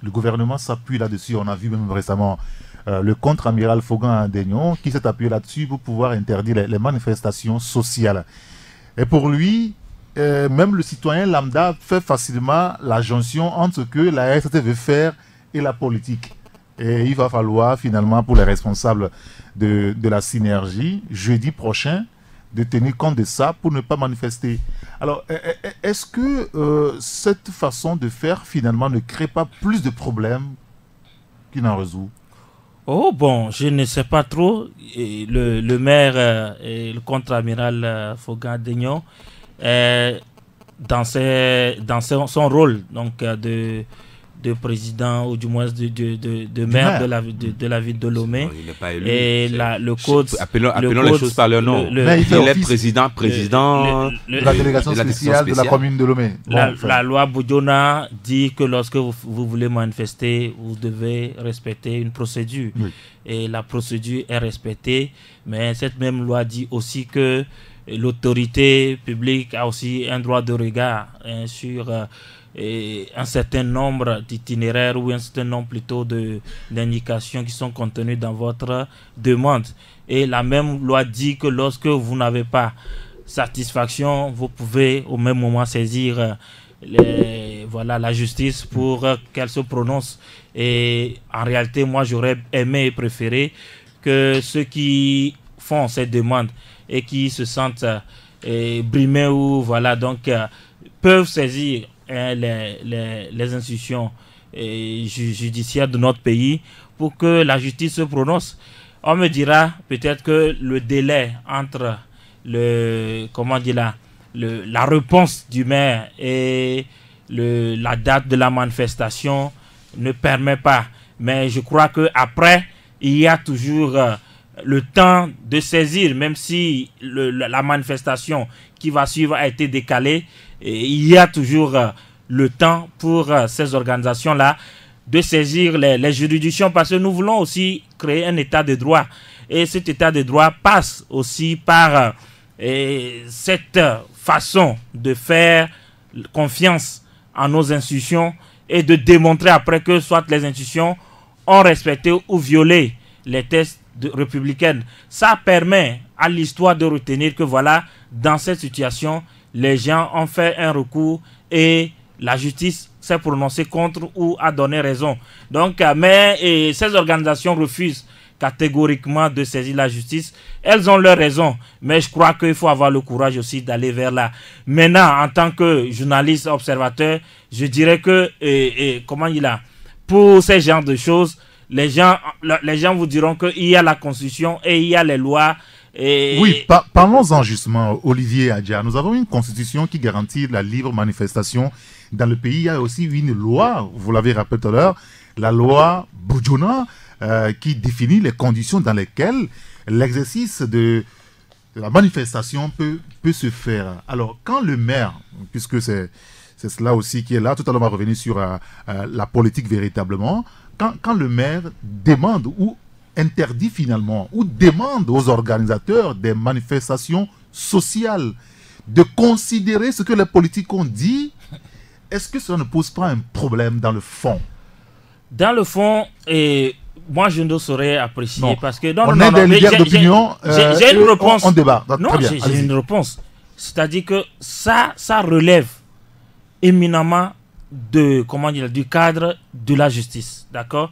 Le gouvernement s'appuie là-dessus. On a vu même récemment le contre-amiral Fogan-Daignon qui s'est appuyé là-dessus pour pouvoir interdire les manifestations sociales. Et pour lui, même le citoyen lambda fait facilement la jonction entre ce que la RCT veut faire et la politique. Et il va falloir finalement pour les responsables de la synergie, jeudi prochain, de tenir compte de ça pour ne pas manifester. Alors, est-ce que cette façon de faire finalement ne crée pas plus de problèmes qu'il n'en résout? Oh bon, je ne sais pas trop. Et le maire et le contre-amiral Fogan-Daignon, dans son rôle donc de président ou du moins de maire de la ville de Lomé. Il n'est pas élu. Et le code... Appelons les choses par leur nom. Il est président de la délégation spéciale de la commune de Lomé. La loi Boudjona dit que lorsque vous voulez manifester, vous devez respecter une procédure. Oui. Et la procédure est respectée. Mais cette même loi dit aussi que l'autorité publique a aussi un droit de regard sur... et un certain nombre d'itinéraires ou un certain nombre plutôt d'indications qui sont contenues dans votre demande. Et la même loi dit que lorsque vous n'avez pas satisfaction, vous pouvez au même moment saisir la justice pour qu'elle se prononce. Et en réalité, moi j'aurais aimé et préféré que ceux qui font ces demandes et qui se sentent brimés ou peuvent saisir les institutions judiciaires de notre pays pour que la justice se prononce. On me dira peut-être que le délai entre la réponse du maire et la date de la manifestation ne permet pas. Mais je crois qu'après, il y a toujours le temps de saisir, même si la manifestation qui va suivre a été décalée, et il y a toujours le temps pour ces organisations-là de saisir les juridictions, parce que nous voulons aussi créer un état de droit. Et cet état de droit passe aussi par cette façon de faire confiance à nos institutions et de démontrer après que soit les institutions ont respecté ou violé les tests républicaines. Ça permet à l'histoire de retenir que dans cette situation, les gens ont fait un recours et la justice s'est prononcée contre ou a donné raison. Donc, mais ces organisations refusent catégoriquement de saisir la justice. Elles ont leur raison, mais je crois qu'il faut avoir le courage aussi d'aller vers là. Maintenant, en tant que journaliste observateur, je dirais que pour ces genres de choses, les gens vous diront qu'il y a la Constitution et il y a les lois. Oui, parlons-en justement, Olivier Adja. Nous avons une constitution qui garantit la libre manifestation dans le pays. Il y a aussi une loi, vous l'avez rappelé tout à l'heure, la loi Boudjona, qui définit les conditions dans lesquelles l'exercice de la manifestation peut se faire. Alors, quand le maire, puisque c'est cela aussi qui est là, tout à l'heure on va revenir sur la politique véritablement, quand le maire demande ou interdit finalement, ou demande aux organisateurs des manifestations sociales de considérer ce que les politiques ont dit, est-ce que ça ne pose pas un problème dans le fond? Dans le fond, moi je ne saurais apprécier parce que on est des leaders d'opinion. J'ai une réponse. On débat. Non, j'ai une réponse. C'est-à-dire que ça relève éminemment du cadre de la justice, d'accord?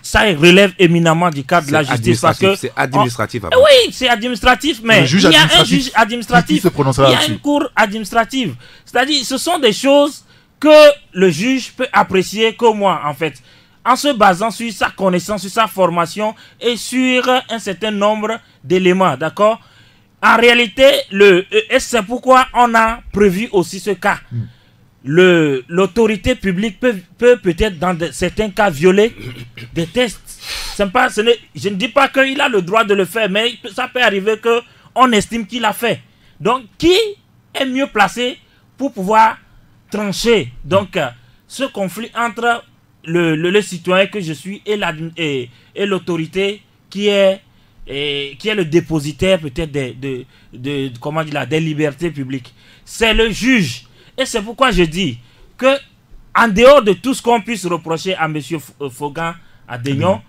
Ça relève éminemment du cadre de la justice parce que c'est administratif. Oui, c'est administratif, mais il y a un juge administratif, il y a une cour administrative. C'est-à-dire, ce sont des choses que le juge peut apprécier que moi, en fait, en se basant sur sa connaissance, sur sa formation et sur un certain nombre d'éléments, d'accord? En réalité, c'est pourquoi on a prévu aussi ce cas. L'autorité publique peut peut-être dans certains cas violer des tests. Je ne dis pas qu'il a le droit de le faire, mais ça peut arriver qu'on estime qu'il a fait. Donc, qui est mieux placé pour pouvoir trancher donc ce conflit entre le citoyen que je suis et l'autorité qui est le dépositaire peut-être des libertés publiques? C'est le juge. Et c'est pourquoi je dis que, en dehors de tout ce qu'on puisse reprocher à M. Fogan, à Daignon,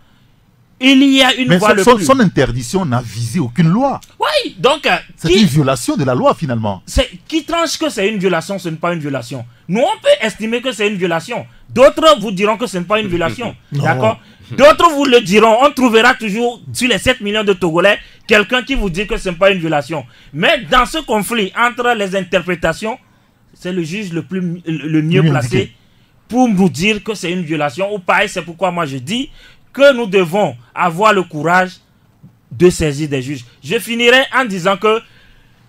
il y a une voie son interdiction n'a visé aucune loi. Oui, donc... c'est une violation de la loi, finalement. Qui tranche que c'est une violation, ce n'est pas une violation? Nous, on peut estimer que c'est une violation. D'autres vous diront que ce n'est pas une violation. D'accord? D'autres vous le diront. On trouvera toujours, sur les 7 millions de Togolais, quelqu'un qui vous dit que ce n'est pas une violation. Mais dans ce conflit entre les interprétations, c'est le juge le mieux placé pour nous dire que c'est une violation ou pas. Et c'est pourquoi moi je dis que nous devons avoir le courage de saisir des juges. Je finirai en disant que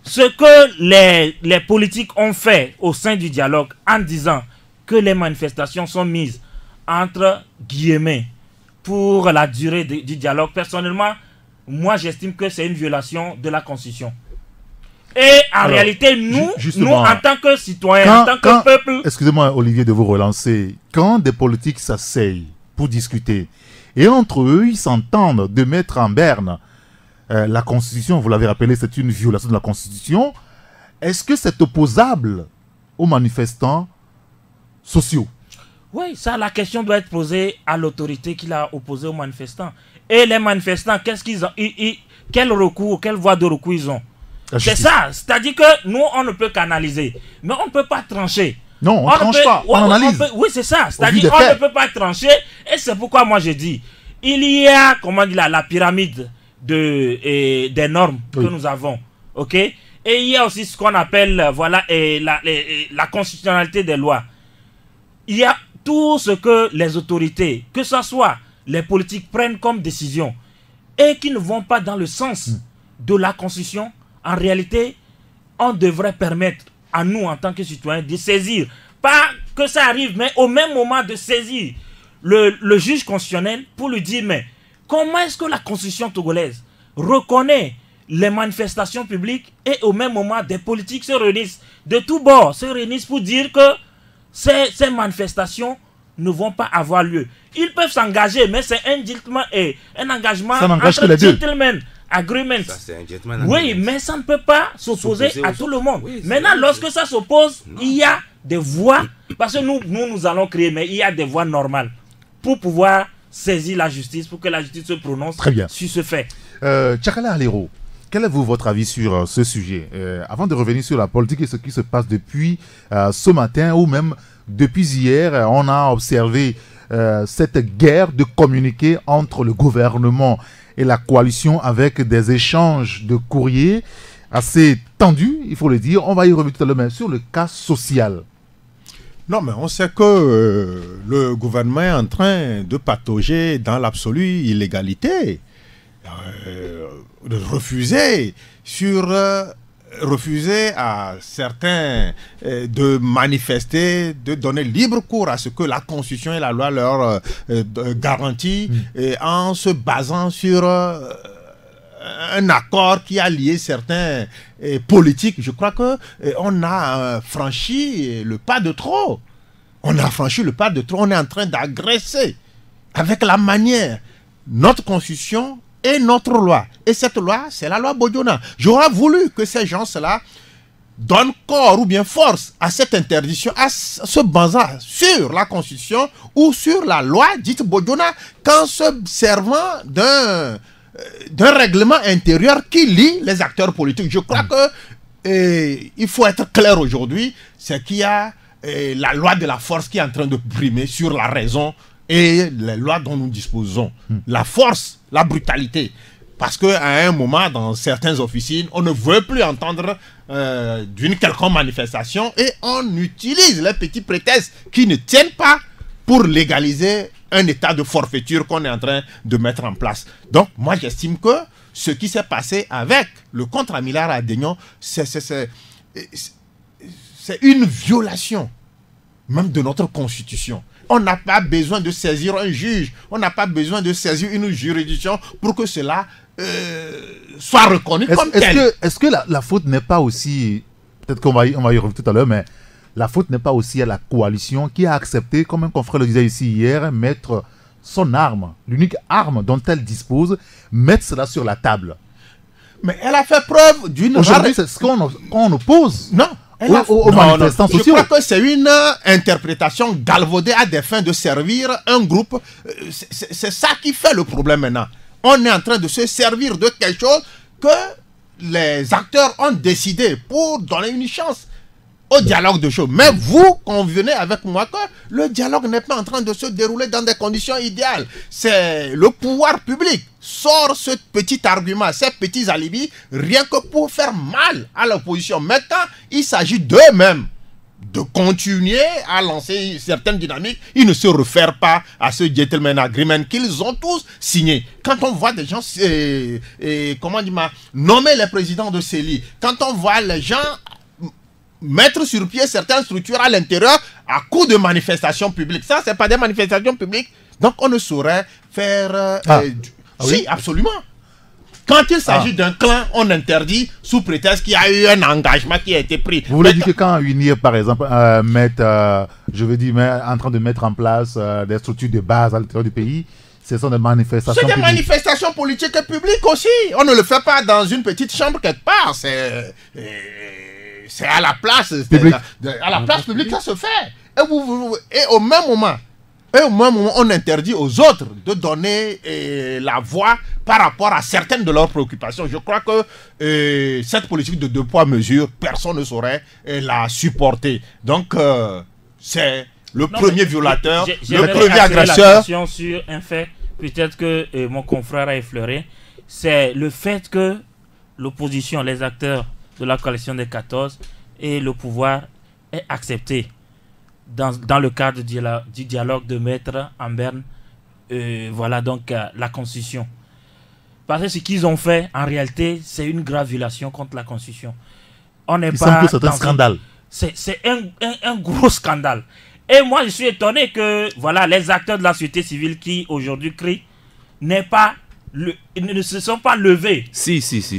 ce que les politiques ont fait au sein du dialogue, en disant que les manifestations sont mises entre guillemets pour la durée du dialogue, personnellement, moi j'estime que c'est une violation de la Constitution. Et en réalité, nous, en tant que citoyens, en tant que peuple... Excusez-moi, Olivier, de vous relancer. Quand des politiques s'asseyent pour discuter, et entre eux, ils s'entendent de mettre en berne la Constitution, vous l'avez rappelé, c'est une violation de la Constitution, est-ce que c'est opposable aux manifestants sociaux? Oui, ça, la question doit être posée à l'autorité qui l'a opposé aux manifestants. Et les manifestants, qu'est-ce qu'ils ont? Quel recours, quelle voie de recours ils ont? C'est ça, c'est-à-dire que nous, on ne peut qu'analyser, mais on ne peut pas trancher. Non, on ne tranche pas, on analyse. Oui, c'est ça, c'est-à-dire qu'on ne peut pas trancher, et c'est pourquoi moi je dis, il y a, comment dire, la pyramide des normes que nous avons, ok? Et il y a aussi ce qu'on appelle, la constitutionnalité des lois. Il y a tout ce que les autorités, que ce soit les politiques, prennent comme décision, et qui ne vont pas dans le sens de la Constitution. En réalité, on devrait permettre à nous, en tant que citoyens, de saisir. Pas que ça arrive, mais au même moment de saisir le juge constitutionnel pour lui dire, mais comment est-ce que la Constitution togolaise reconnaît les manifestations publiques et au même moment des politiques se réunissent de tous bords, se réunissent pour dire que ces manifestations ne vont pas avoir lieu. Ils peuvent s'engager, mais c'est un engagement entre gentlemen. Agreement. Ça, oui, mais ça ne peut pas s'opposer à tout le monde. Oui, maintenant, lorsque ça s'oppose, il y a des voies, parce que nous allons créer, mais il y a des voies normales pour pouvoir saisir la justice, pour que la justice se prononce sur ce fait. Tchakala Alero, quel est votre avis sur ce sujet? Avant de revenir sur la politique et ce qui se passe depuis ce matin, ou même depuis hier, on a observé cette guerre de communiquer entre le gouvernement et la coalition avec des échanges de courriers assez tendus, il faut le dire. On va y revenir tout à l'heure, mais sur le cas social. Non, mais on sait que le gouvernement est en train de patauger dans l'absolue illégalité. De refuser à certains de manifester, de donner libre cours à ce que la Constitution et la loi leur garantissent, en se basant sur un accord qui a lié certains politiques. Je crois qu'on a franchi le pas de trop. On a franchi le pas de trop. On est en train d'agresser avec la manière, notre constitution et notre loi. Et cette loi, c'est la loi Bodiona. J'aurais voulu que ces gens-là donnent corps ou bien force à cette interdiction, à se basant sur la constitution ou sur la loi dite Bodiona, qu'en se servant d'un règlement intérieur qui lie les acteurs politiques. Je crois que il faut être clair aujourd'hui, c'est qu'il y a la loi de la force qui est en train de primer sur la raison et les lois dont nous disposons. La force, la brutalité. Parce qu'à un moment, dans certaines officines, on ne veut plus entendre d'une quelconque manifestation et on utilise les petits prétextes qui ne tiennent pas pour légaliser un état de forfaiture qu'on est en train de mettre en place. Donc, moi, j'estime que ce qui s'est passé avec le contre-amiral Adénion, c'est une violation même de notre constitution. On n'a pas besoin de saisir un juge, on n'a pas besoin de saisir une juridiction pour que cela soit reconnu comme tel. Est-ce que la faute n'est pas aussi, peut-être qu'on va y revenir tout à l'heure, mais la faute n'est pas aussi à la coalition qui a accepté, comme un confrère le disait ici hier, mettre son arme, l'unique arme dont elle dispose, mettre cela sur la table. Mais elle a fait preuve d'une... Aujourd'hui, c'est ce qu'on oppose. Non. Aux manifestants sociaux. Je crois que c'est une interprétation galvaudée à des fins de servir un groupe. C'est ça qui fait le problème maintenant. On est en train de se servir de quelque chose que les acteurs ont décidé pour donner une chance au dialogue de choses. Mais vous convenez avec moi que le dialogue n'est pas en train de se dérouler dans des conditions idéales. C'est le pouvoir public sort ce petit argument, ces petits alibis, rien que pour faire mal à l'opposition. Mais quand il s'agit d'eux-mêmes de continuer à lancer certaines dynamiques, ils ne se réfèrent pas à ce gentleman agreement qu'ils ont tous signé. Quand on voit des gens, nommer les présidents de CELI, quand on voit les gens mettre sur pied certaines structures à l'intérieur à coup de manifestations publiques. Ça, c'est pas des manifestations publiques. Donc, on ne saurait faire... oui, absolument. Quand il s'agit d'un clan, on interdit sous prétexte qu'il y a eu un engagement qui a été pris. Vous voulez dire que quand UNIR, par exemple, en train de mettre en place des structures de base à l'intérieur du pays, ce sont des manifestations publiques. C'est des manifestations politiques et publiques aussi. On ne le fait pas dans une petite chambre quelque part. C'est à la place publique. À la place publique, ça se fait. Et au même moment, on interdit aux autres de donner la voix par rapport à certaines de leurs préoccupations. Je crois que cette politique de deux poids mesures, personne ne saurait la supporter. Donc, c'est le premier violateur, le premier agresseur. Sur un fait, peut-être que mon confrère a effleuré, c'est le fait que l'opposition, les acteurs de la coalition des 14 et le pouvoir est accepté dans le cadre du dialogue de mettre en berne la Constitution. Parce que ce qu'ils ont fait, en réalité, c'est une grave violation contre la Constitution. On n'est pas... C'est un scandale. C'est un gros scandale. Et moi, je suis étonné que les acteurs de la société civile qui aujourd'hui crient ne se sont pas levés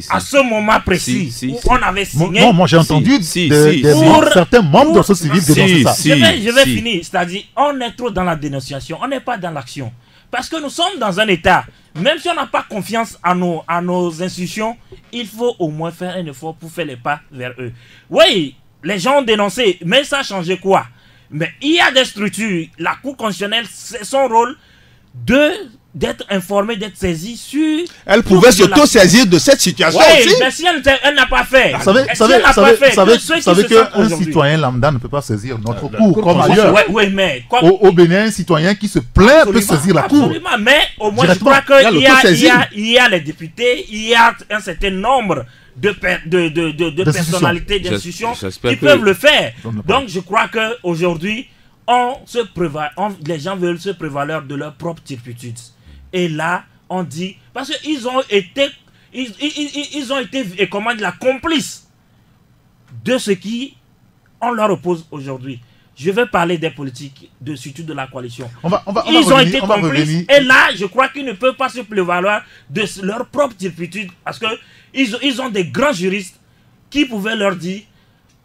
à ce moment précis où on avait signé. Non, moi j'ai entendu certains membres de la société civile dénoncer ça. Je vais finir. C'est-à-dire, on est trop dans la dénonciation, on n'est pas dans l'action. Parce que nous sommes dans un état, même si on n'a pas confiance à nos institutions, il faut au moins faire un effort pour faire les pas vers eux. Oui, les gens ont dénoncé, mais ça a changé quoi? Mais il y a des structures, la Cour constitutionnelle, c'est son rôle d'être informée, d'être saisie sur... Elle pouvait s'auto-saisir de cette situation aussi. Oui, mais si elle n'a pas fait... Vous savez qu'un citoyen lambda ne peut pas saisir notre Cour comme ailleurs. Oui, mais... Au Bénin, un citoyen qui se plaint peut saisir la Cour. Absolument, mais au moins je crois qu'il y a les députés, il y a un certain nombre de personnalités, d'institutions qui peuvent le faire. Donc je crois qu'aujourd'hui, les gens veulent se prévaloir de leur propre turpitude. Et là, on dit, parce qu'ils ont été, complices de ce qui on leur oppose aujourd'hui. Je vais parler des politiques, surtout de la coalition. Ils ont été complices. Et là, je crois qu'ils ne peuvent pas se prévaloir de leur propre turpitude parce qu'ils ont des grands juristes qui pouvaient leur dire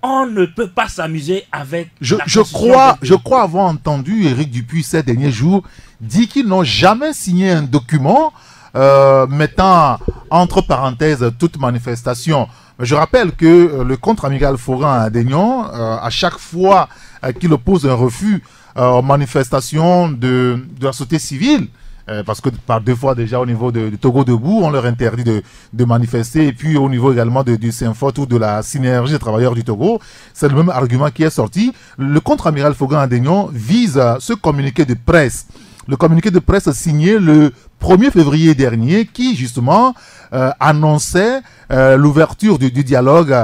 on ne peut pas s'amuser avec je crois avoir entendu Éric Dupuis ces derniers jours dire qu'ils n'ont jamais signé un document mettant entre parenthèses toute manifestation. Je rappelle que le contre-amiral Forain à Daignan, à chaque fois qu'il oppose un refus aux manifestations de la société civile, parce que par 2 fois déjà au niveau de Togo Debout, on leur interdit de manifester, et puis au niveau également du Synfort ou de la synergie des travailleurs du Togo, c'est le même argument qui est sorti. Le contre-amiral Forain à Daignan vise ce communiqué de presse. Le communiqué de presse signé le 1er février dernier qui justement annonçait l'ouverture du dialogue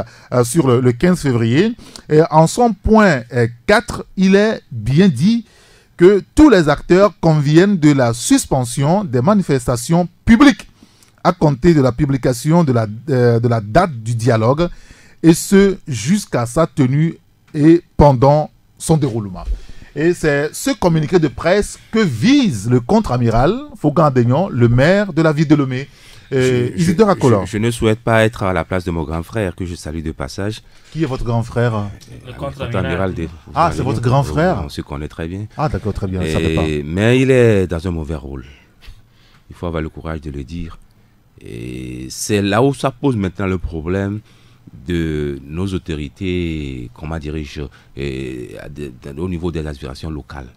sur le 15 février. Et en son point 4, il est bien dit que tous les acteurs conviennent de la suspension des manifestations publiques à compter de la publication de la date du dialogue, et ce jusqu'à sa tenue et pendant son déroulement. Et c'est ce communiqué de presse que vise le contre-amiral Forain à Daignan, le maire de la ville de Lomé. Je ne souhaite pas être à la place de mon grand frère, que je salue de passage. Qui est votre grand frère? Le contre-amiral. Ah, c'est votre grand frère? On se connaît très bien. Ah, d'accord, très bien. Mais il est dans un mauvais rôle. Il faut avoir le courage de le dire. Et c'est là où ça pose maintenant le problème de nos autorités, comment dirais-je, au niveau des aspirations locales.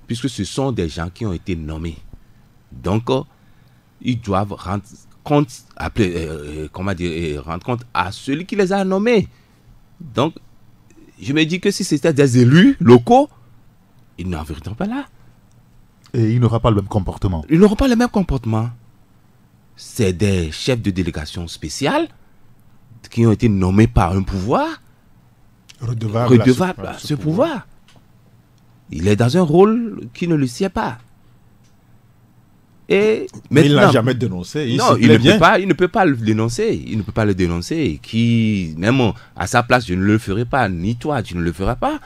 Puisque ce sont des gens qui ont été nommés. Donc, ils doivent rendre compte, rendre compte à celui qui les a nommés. Donc, je me dis que si c'était des élus locaux, ils n'en verront pas là. Et ils n'auront pas le même comportement. Ils n'auront pas le même comportement. C'est des chefs de délégation spéciale qui ont été nommés par un pouvoir redevable à ce pouvoir. Il est dans un rôle qui ne le sied pas. Et mais il n'a jamais dénoncé. Il ne peut pas le dénoncer. Il ne peut pas le dénoncer. Même à sa place, je ne le ferai pas. Ni toi, tu ne le feras pas.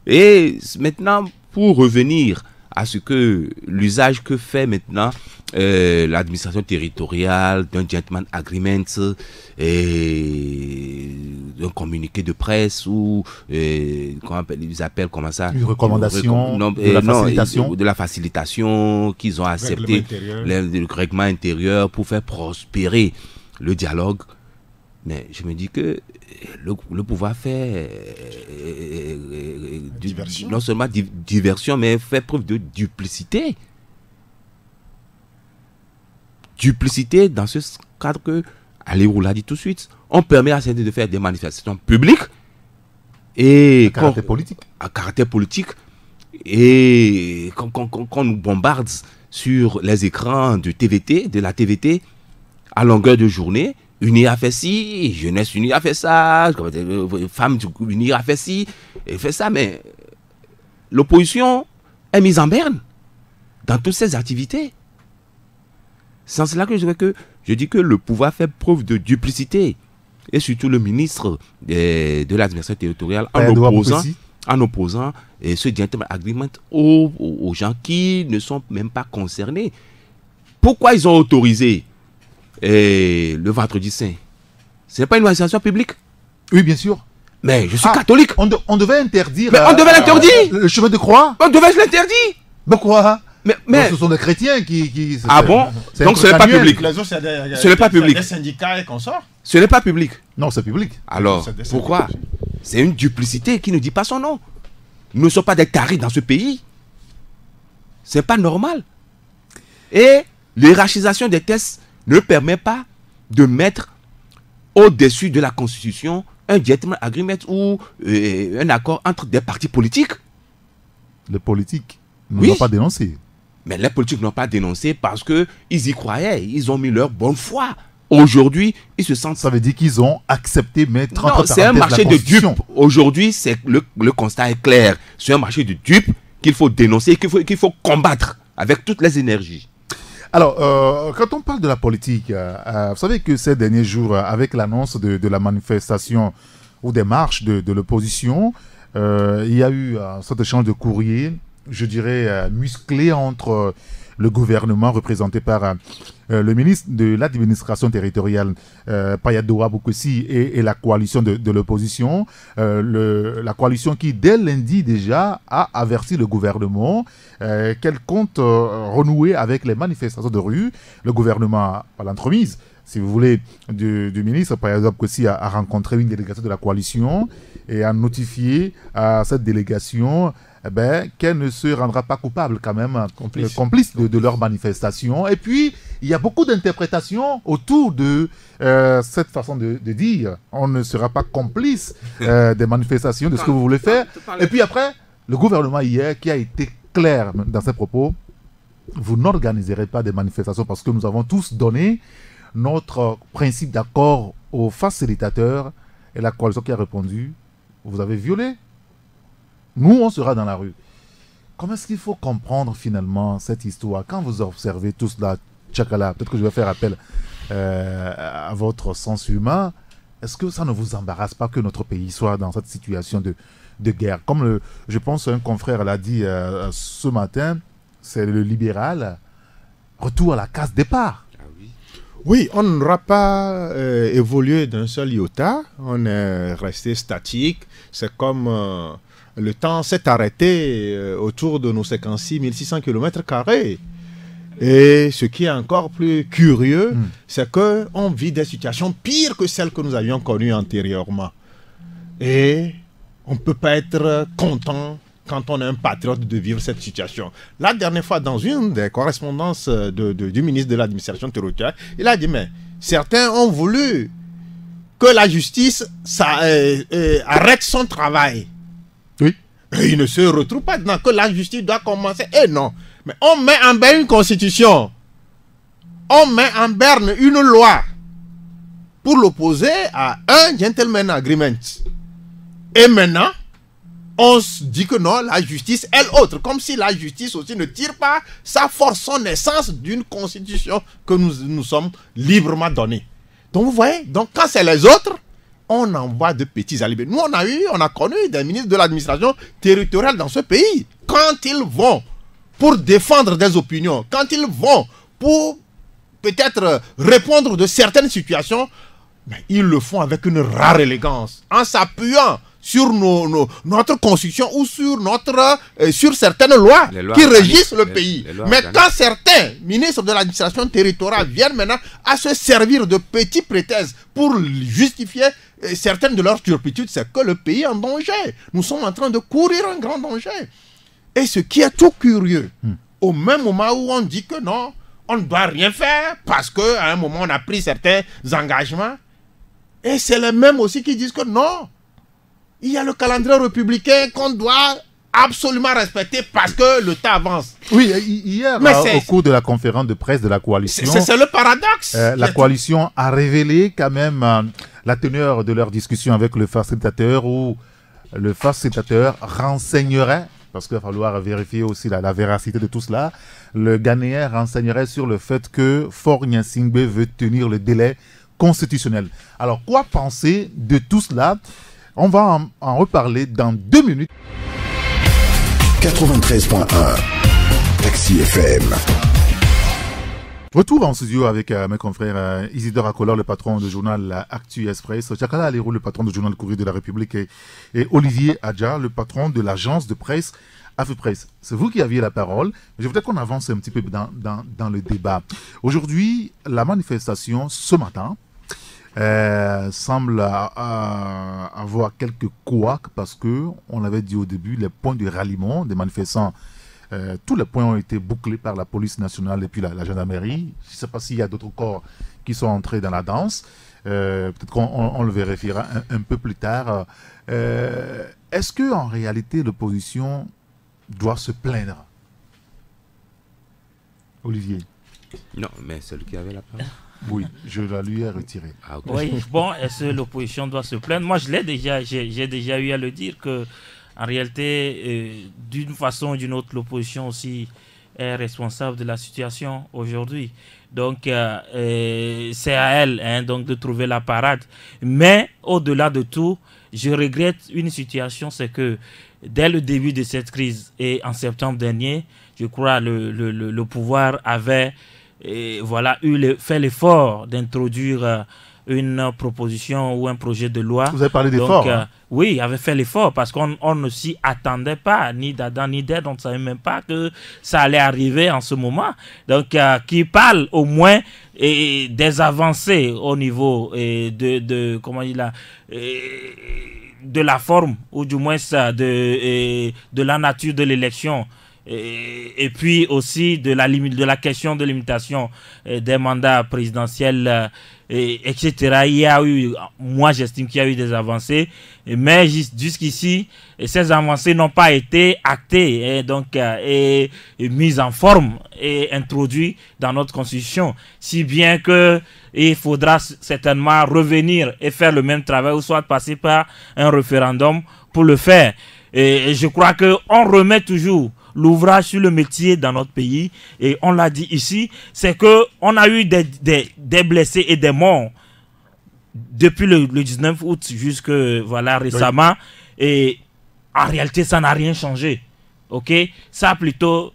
Et maintenant, pour revenir à ce que l'usage que fait maintenant l'administration territoriale d'un gentleman agreement et d'un communiqué de presse ou ils appellent comment ça, une recommandation de la facilitation qu'ils ont accepté, le règlement intérieur pour faire prospérer le dialogue. Mais je me dis que le pouvoir fait non seulement diversion, mais fait preuve de duplicité. Duplicité dans ce cadre que Aliou l'a dit tout de suite. On permet à certains de faire des manifestations publiques et à caractère politique, et qu'on nous bombarde sur les écrans de la TVT à longueur de journée. Unie a fait ci, Jeunesse Unie a fait ça, Femmes Unie a fait ci, et fait ça, mais l'opposition est mise en berne dans toutes ces activités. C'est en cela que je dis que le pouvoir fait preuve de duplicité, et surtout le ministre de l'administration territoriale en opposant ce gentleman agreement aux gens qui ne sont même pas concernés. Pourquoi ils ont autorisé le vendredi saint? Ce n'est pas une manifestation publique? Oui, bien sûr. Mais je suis catholique. On devait interdire. Mais on devait l'interdire. Le chemin de croix. On devait l'interdire. Pourquoi? Mais ce sont des chrétiens qui ah bon? Donc ce n'est pas public. Ce n'est pas public. Des syndicats et consorts. Ce n'est pas public. Non, c'est public. Alors, pourquoi? C'est une duplicité qui ne dit pas son nom. Nous ne sommes pas des tarés dans ce pays. C'est pas normal. Et l'hierarchisation des tests ne permet pas de mettre au-dessus de la Constitution un gentleman agreement ou un accord entre des partis politiques. Les politiques n'ont pas dénoncé. Mais les politiques n'ont pas dénoncé parce qu'ils y croyaient. Ils ont mis leur bonne foi. Aujourd'hui, ils se sentent... Ça veut dire qu'ils ont accepté mettre entre parenthèses c'est un marché de dupes. Aujourd'hui, le constat est clair. C'est un marché de dupes qu'il faut dénoncer, qu'il faut combattre avec toutes les énergies. Alors, quand on parle de la politique, vous savez que ces derniers jours, avec l'annonce de la manifestation ou des marches de l'opposition, il y a eu un certain échange de courrier, je dirais, musclé entre le gouvernement représenté par le ministre de l'administration territoriale, Payadoa Boukossi, et la coalition de l'opposition. La coalition qui, dès lundi déjà, a averti le gouvernement qu'elle compte renouer avec les manifestations de rue. Le gouvernement, à l'entremise, si vous voulez, du ministre Payadoa Boukossi a rencontré une délégation de la coalition et a notifié à cette délégation qu'elle ne se rendra pas coupable quand même, complice de leur manifestation. Et puis, il y a beaucoup d'interprétations autour de cette façon de dire. On ne sera pas complice des manifestations, de ce que vous voulez faire. Et puis après, le gouvernement hier qui a été clair dans ses propos, vous n'organiserez pas des manifestations parce que nous avons tous donné notre principe d'accord aux facilitateurs, et la coalition qui a répondu, vous avez violé. Nous, on sera dans la rue. Comment est-ce qu'il faut comprendre finalement cette histoire? Quand vous observez tout cela, Tchakala, peut-être que je vais faire appel à votre sens humain, est-ce que ça ne vous embarrasse pas que notre pays soit dans cette situation de guerre? Comme je pense un confrère l'a dit ce matin, c'est le libéral, retour à la case départ. Oui, on n'aura pas évolué d'un seul iota, on est resté statique, c'est comme... le temps s'est arrêté autour de nos 56 600 km². Et ce qui est encore plus curieux, c'est qu'on vit des situations pires que celles que nous avions connues antérieurement. Et on ne peut pas être content quand on est un patriote de vivre cette situation. La dernière fois, dans une des correspondances du ministre de l'administration territoriale, il a dit, mais certains ont voulu que la justice arrête son travail. Oui. Et il ne se retrouve pas dans que la justice doit commencer. Et non. Mais on met en berne une constitution. On met en berne une loi pour l'opposer à un gentleman agreement. Et maintenant, on se dit que non, la justice est autre. Comme si la justice aussi ne tire pas sa force, son essence d'une constitution que nous sommes librement donnée. Donc vous voyez, donc quand c'est les autres, on envoie de petits alibis. Nous, on a connu des ministres de l'administration territoriale dans ce pays. Quand ils vont pour défendre des opinions, quand ils vont pour peut-être répondre de certaines situations, mais ils le font avec une rare élégance, en s'appuyant sur notre constitution ou sur certaines lois qui régissent le pays. Mais quand certains ministres de l'administration territoriale viennent maintenant à se servir de petits prétextes pour justifier certaines de leurs turpitudes, c'est que le pays est en danger. Nous sommes en train de courir un grand danger. Et ce qui est tout curieux, au même moment où on dit que non, on ne doit rien faire parce qu'à un moment on a pris certains engagements, et c'est les mêmes aussi qui disent que non, il y a le calendrier républicain qu'on doit absolument respecter parce que le temps avance. Oui, hier, au cours de la conférence de presse de la coalition... C'est le paradoxe. La coalition a révélé quand même la teneur de leur discussion avec le facilitateur, où le facilitateur renseignerait, parce qu'il va falloir vérifier aussi la véracité de tout cela, le Ghanéen renseignerait sur le fait que Faure Gnassingbé veut tenir le délai constitutionnel. Alors, quoi penser de tout cela? On va en reparler dans 2 minutes. 93.1 Taxi FM. Retour en studio avec mes confrères Isidore Akolor, le patron du journal Actu Express, Tchakala Alero, le patron du journal Courrier de la République, et Olivier Adja, le patron de l'agence de presse Afripresse. C'est vous qui aviez la parole. Je voudrais qu'on avance un petit peu dans le débat. Aujourd'hui, la manifestation ce matin semble avoir quelques couacs parce que on avait dit au début les points de ralliement des manifestants. Tous les points ont été bouclés par la police nationale et puis la gendarmerie. Je ne sais pas s'il y a d'autres corps qui sont entrés dans la danse. Peut-être qu'on le vérifiera un peu plus tard. Est-ce que en réalité l'opposition doit se plaindre? Olivier? Non, mais celui qui avait la parole. Oui, je la lui ai retirée. Ah, okay. Oui, bon, est-ce que l'opposition doit se plaindre? Moi, j'ai déjà eu à le dire que, en réalité, d'une façon ou d'une autre, l'opposition aussi est responsable de la situation aujourd'hui. Donc, c'est à elle donc, de trouver la parade. Mais, au-delà de tout, je regrette une situation, c'est que dès le début de cette crise et en septembre dernier, je crois le pouvoir avait fait l'effort d'introduire une proposition ou un projet de loi. Vous avez parlé d'effort. Oui, il avait fait l'effort parce qu'on ne s'y attendait pas, ni d'Adam ni d'Ève, on ne savait même pas que ça allait arriver en ce moment. Donc, qui parle au moins des avancées au niveau de la forme, ou du moins de la nature de l'élection. Et puis aussi de la question de limitation des mandats présidentiels, etc. Moi j'estime qu'il y a eu des avancées, mais jusqu'ici, ces avancées n'ont pas été actées et mises en forme et introduites dans notre constitution, si bien que il faudra certainement revenir et faire le même travail, ou soit passer par un référendum pour le faire. Et je crois qu'on remet toujours l'ouvrage sur le métier dans notre pays, et on l'a dit ici, c'est que on a eu des blessés et des morts depuis le 19 août jusque récemment, et en réalité ça n'a rien changé. Ok, ça a plutôt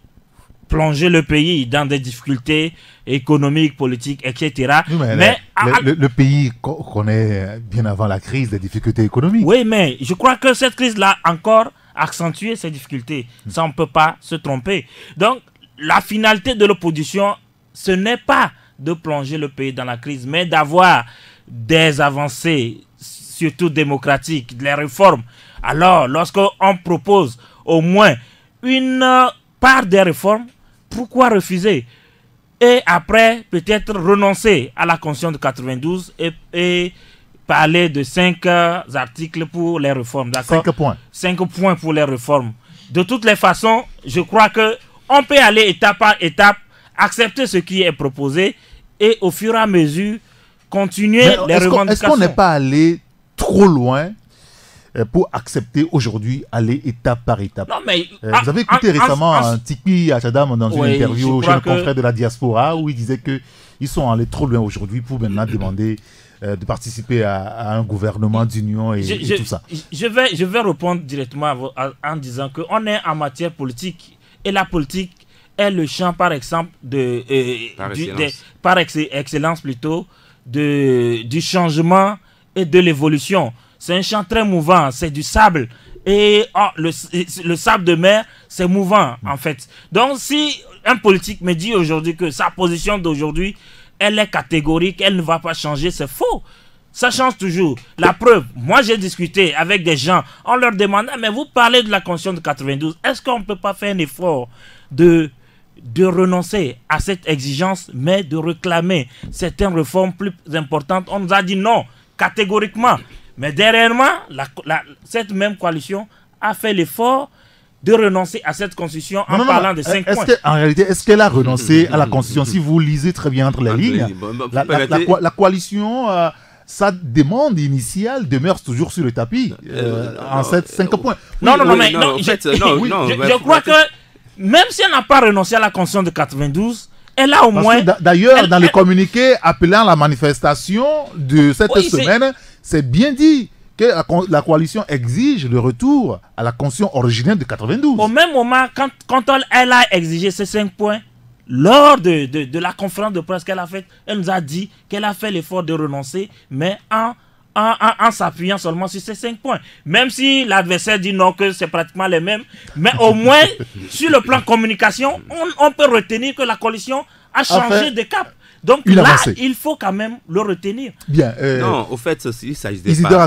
plongé le pays dans des difficultés économiques, politiques, etc. Oui, mais le pays connaît bien avant la crise des difficultés économiques. Oui, mais je crois que cette crise-là encore accentuer ces difficultés. Ça, on ne peut pas se tromper. Donc, la finalité de l'opposition, ce n'est pas de plonger le pays dans la crise, mais d'avoir des avancées, surtout démocratiques, des réformes. Alors, lorsqu'on propose au moins une part des réformes, pourquoi refuser? Et après, peut-être renoncer à la Constitution de 92 et parler de 5 articles pour les réformes, d'accord? 5 points. 5 points pour les réformes. De toutes les façons, je crois qu'on peut aller étape par étape, accepter ce qui est proposé et au fur et à mesure, continuer les revendications. Est-ce qu'on n'est pas allé trop loin pour accepter aujourd'hui aller étape par étape? Non, mais, vous avez écouté récemment Tikpi Achadam dans une interview chez le confrère de la diaspora où il disait qu'ils sont allés trop loin aujourd'hui pour maintenant demander de participer à un gouvernement d'union et tout ça. Je vais répondre directement en disant qu'on est en matière politique et la politique est le champ par exemple par excellence plutôt du changement et de l'évolution. C'est un champ très mouvant, c'est du sable. Et le sable de mer, c'est mouvant en fait. Donc si un politique me dit aujourd'hui que sa position d'aujourd'hui, elle est catégorique, elle ne va pas changer, c'est faux. Ça change toujours. La preuve, moi j'ai discuté avec des gens, on leur demandait, mais vous parlez de la Constitution de 92, est-ce qu'on ne peut pas faire un effort de renoncer à cette exigence, mais de réclamer certaines réformes plus importantes? On nous a dit non, catégoriquement. Mais dernièrement, cette même coalition a fait l'effort de renoncer à cette constitution en parlant de 5 points. En réalité, est-ce qu'elle a renoncé à la constitution? Si vous lisez très bien entre les lignes, la coalition, sa demande initiale demeure toujours sur le tapis en 5 points. Je crois que même si elle n'a pas renoncé à la constitution de 92, elle a au moins... D'ailleurs, dans le communiqué appelant la manifestation de cette semaine, c'est bien dit que la coalition exige le retour à la constitution originelle de 92. Au même moment, quand elle a exigé ces 5 points, lors de la conférence de presse qu'elle a faite, elle nous a dit qu'elle a fait l'effort de renoncer, mais en s'appuyant seulement sur ces 5 points. Même si l'adversaire dit non, que c'est pratiquement les mêmes, mais au moins, sur le plan communication, on peut retenir que la coalition a changé de cap. Donc là, il faut quand même le retenir. Bien. Non, au fait, il s'agit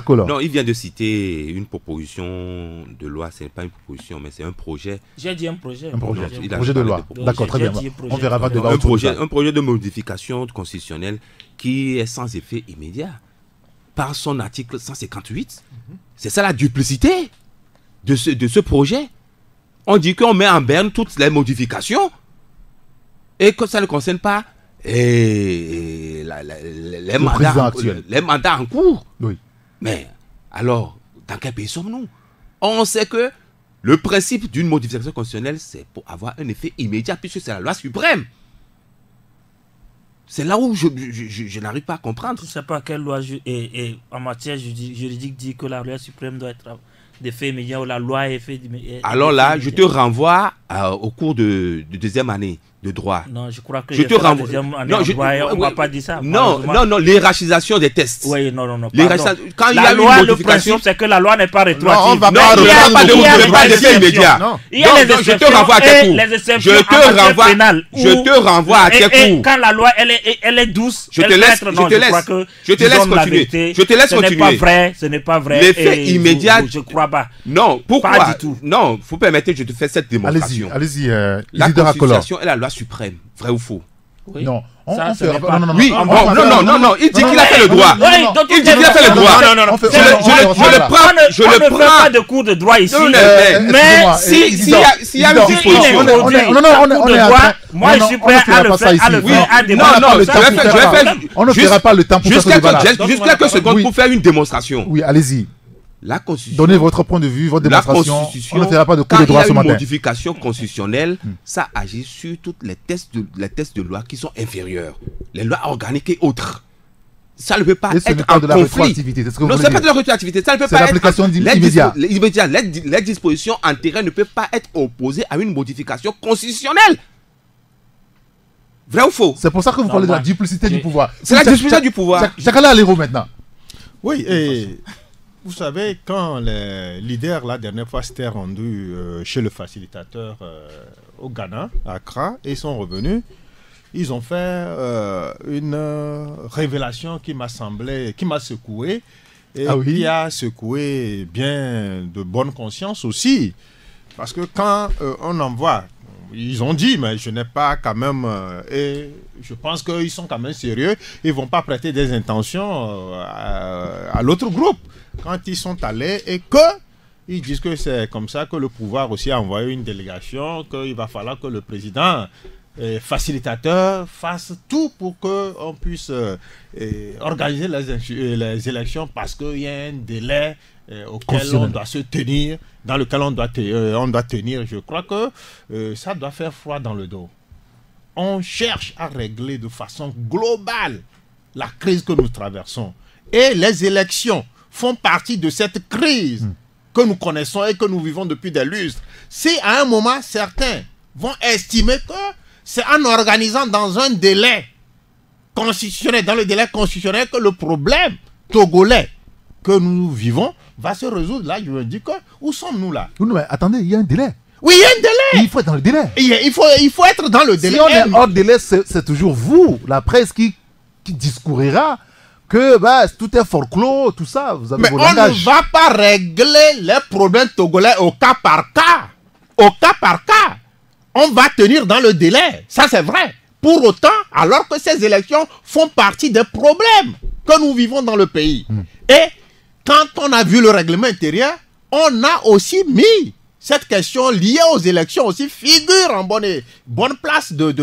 non, il vient de citer une proposition de loi. Ce n'est pas une proposition, mais c'est un projet. J'ai dit un projet. Un projet de loi. D'accord, très bien. On verra pas de débat. Un projet de modification constitutionnelle qui est sans effet immédiat. Par son article 158. C'est ça la duplicité de ce projet. On dit qu'on met en berne toutes les modifications et que ça ne concerne pas les mandats en cours. Oui. Mais alors, dans quel pays sommes-nous? On sait que le principe d'une modification constitutionnelle, c'est pour avoir un effet immédiat, puisque c'est la loi suprême. C'est là où je n'arrive pas à comprendre. Je ne sais pas quelle loi en matière juridique dit que la loi suprême doit être des faits immédiats où la loi est faite. Alors là, je te renvoie au cours de deuxième année de droit. Non, je crois que je te renvoie. Non, on ne va pas dire ça. Non, l'hierarchisation des tests. Oui, non. Quand il y a une loi, modification, le principe, c'est que la loi n'est pas rétroactive. Non, on va pas de d'effet immédiat. Il y a les exceptions. Je te renvoie à tes cours. Je te renvoie à tes cours. Quand la loi, elle est douce, je te laisse continuer. Je te laisse continuer. Ce n'est pas vrai. L'effet immédiat. Je ne crois pas. Non, pourquoi? Pas du tout. Non, vous permettez, je te fais cette démonstration. Allez-y. La Constitution est la loi suprême. Vrai ou faux? Oui. Non. Non, il dit qu'il a fait le droit. Il dit qu'il a fait le droit. Je ne prends pas de cours de droit ici. Mais s'il y a une disposition. Moi, je suis prêt à le faire, à démontrer. On ne fera pas le temps pour faire ce débat. Juste quelques secondes pour faire une démonstration. Oui, allez-y. La Constitution. Donnez votre point de vue, votre démonstration. On ne fera pas de cours de droit ce matin. Quand il y a une modification constitutionnelle, ça agit sur toutes les tests de loi qui sont inférieurs. Les lois organiques et autres. Ça ne peut pas être en de la rétroactivité. Non, ce n'est pas de la rétroactivité. Ça ne peut pas être l'application immédiate. Les dispositions antérieures ne peuvent pas être opposées à une modification constitutionnelle. Vrai ou faux? C'est pour ça que vous parlez de la duplicité du pouvoir. C'est la duplicité du pouvoir. Chacun a l'héros maintenant. Oui, et vous savez, quand les leaders, la dernière fois, s'étaient rendus chez le facilitateur au Ghana, à Accra, et ils sont revenus, ils ont fait une révélation qui m'a secoué, et qui a secoué bien de bonne conscience aussi. Parce que quand on envoie, ils ont dit, mais je n'ai pas quand même, et je pense qu'ils sont quand même sérieux, ils ne vont pas prêter des intentions à l'autre groupe. Quand ils sont allés et qu'ils disent que c'est comme ça que le pouvoir aussi a envoyé une délégation, qu'il va falloir que le président facilitateur fasse tout pour qu'on puisse organiser les élections parce qu'il y a un délai auquel on doit se tenir, dans lequel on doit tenir. Je crois que ça doit faire froid dans le dos. On cherche à régler de façon globale la crise que nous traversons. Et les élections font partie de cette crise que nous connaissons et que nous vivons depuis des lustres. Si à un moment, certains vont estimer que c'est en organisant dans un délai constitutionnel, dans le délai constitutionnel, que le problème togolais que nous vivons va se résoudre. Là, je me dis que, où sommes-nous là? Non, mais attendez, il y a un délai. Oui, il y a un délai. Il faut être dans le délai. Il faut être dans le délai. Si on est hors délai, c'est toujours vous, la presse, qui discourira que tout est folklore, tout ça. Vous avez vos langages. On ne va pas régler les problèmes togolais au cas par cas. Au cas par cas. On va tenir dans le délai. Ça, c'est vrai. Pour autant, alors que ces élections font partie des problèmes que nous vivons dans le pays. Et quand on a vu le règlement intérieur, on a aussi mis cette question liée aux élections aussi figure en bonne place des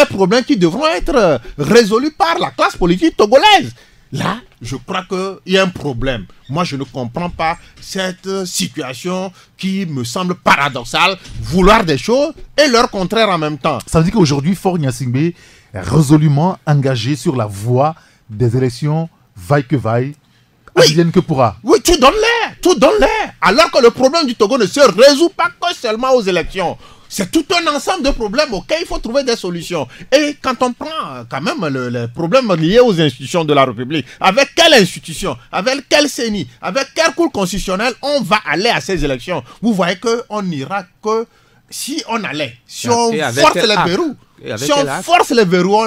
problèmes qui devront être résolus par la classe politique togolaise. Là, je crois qu'il y a un problème. Moi, je ne comprends pas cette situation qui me semble paradoxale, vouloir des choses et leur contraire en même temps. Ça veut dire qu'aujourd'hui, Faure Gnassingbé est résolument engagé sur la voie des élections, vaille que vaille, advienne que pourra. Oui, tout donne l'air. Alors que le problème du Togo ne se résout pas que seulement aux élections. C'est tout un ensemble de problèmes auxquels il faut trouver des solutions. Et quand on prend quand même les problèmes liés aux institutions de la République, avec quelle institution, avec quel CENI, avec quel cours constitutionnel on va aller à ces élections? Vous voyez qu'on n'ira que si on allait. Si on force les verrous. Si on force les verrous,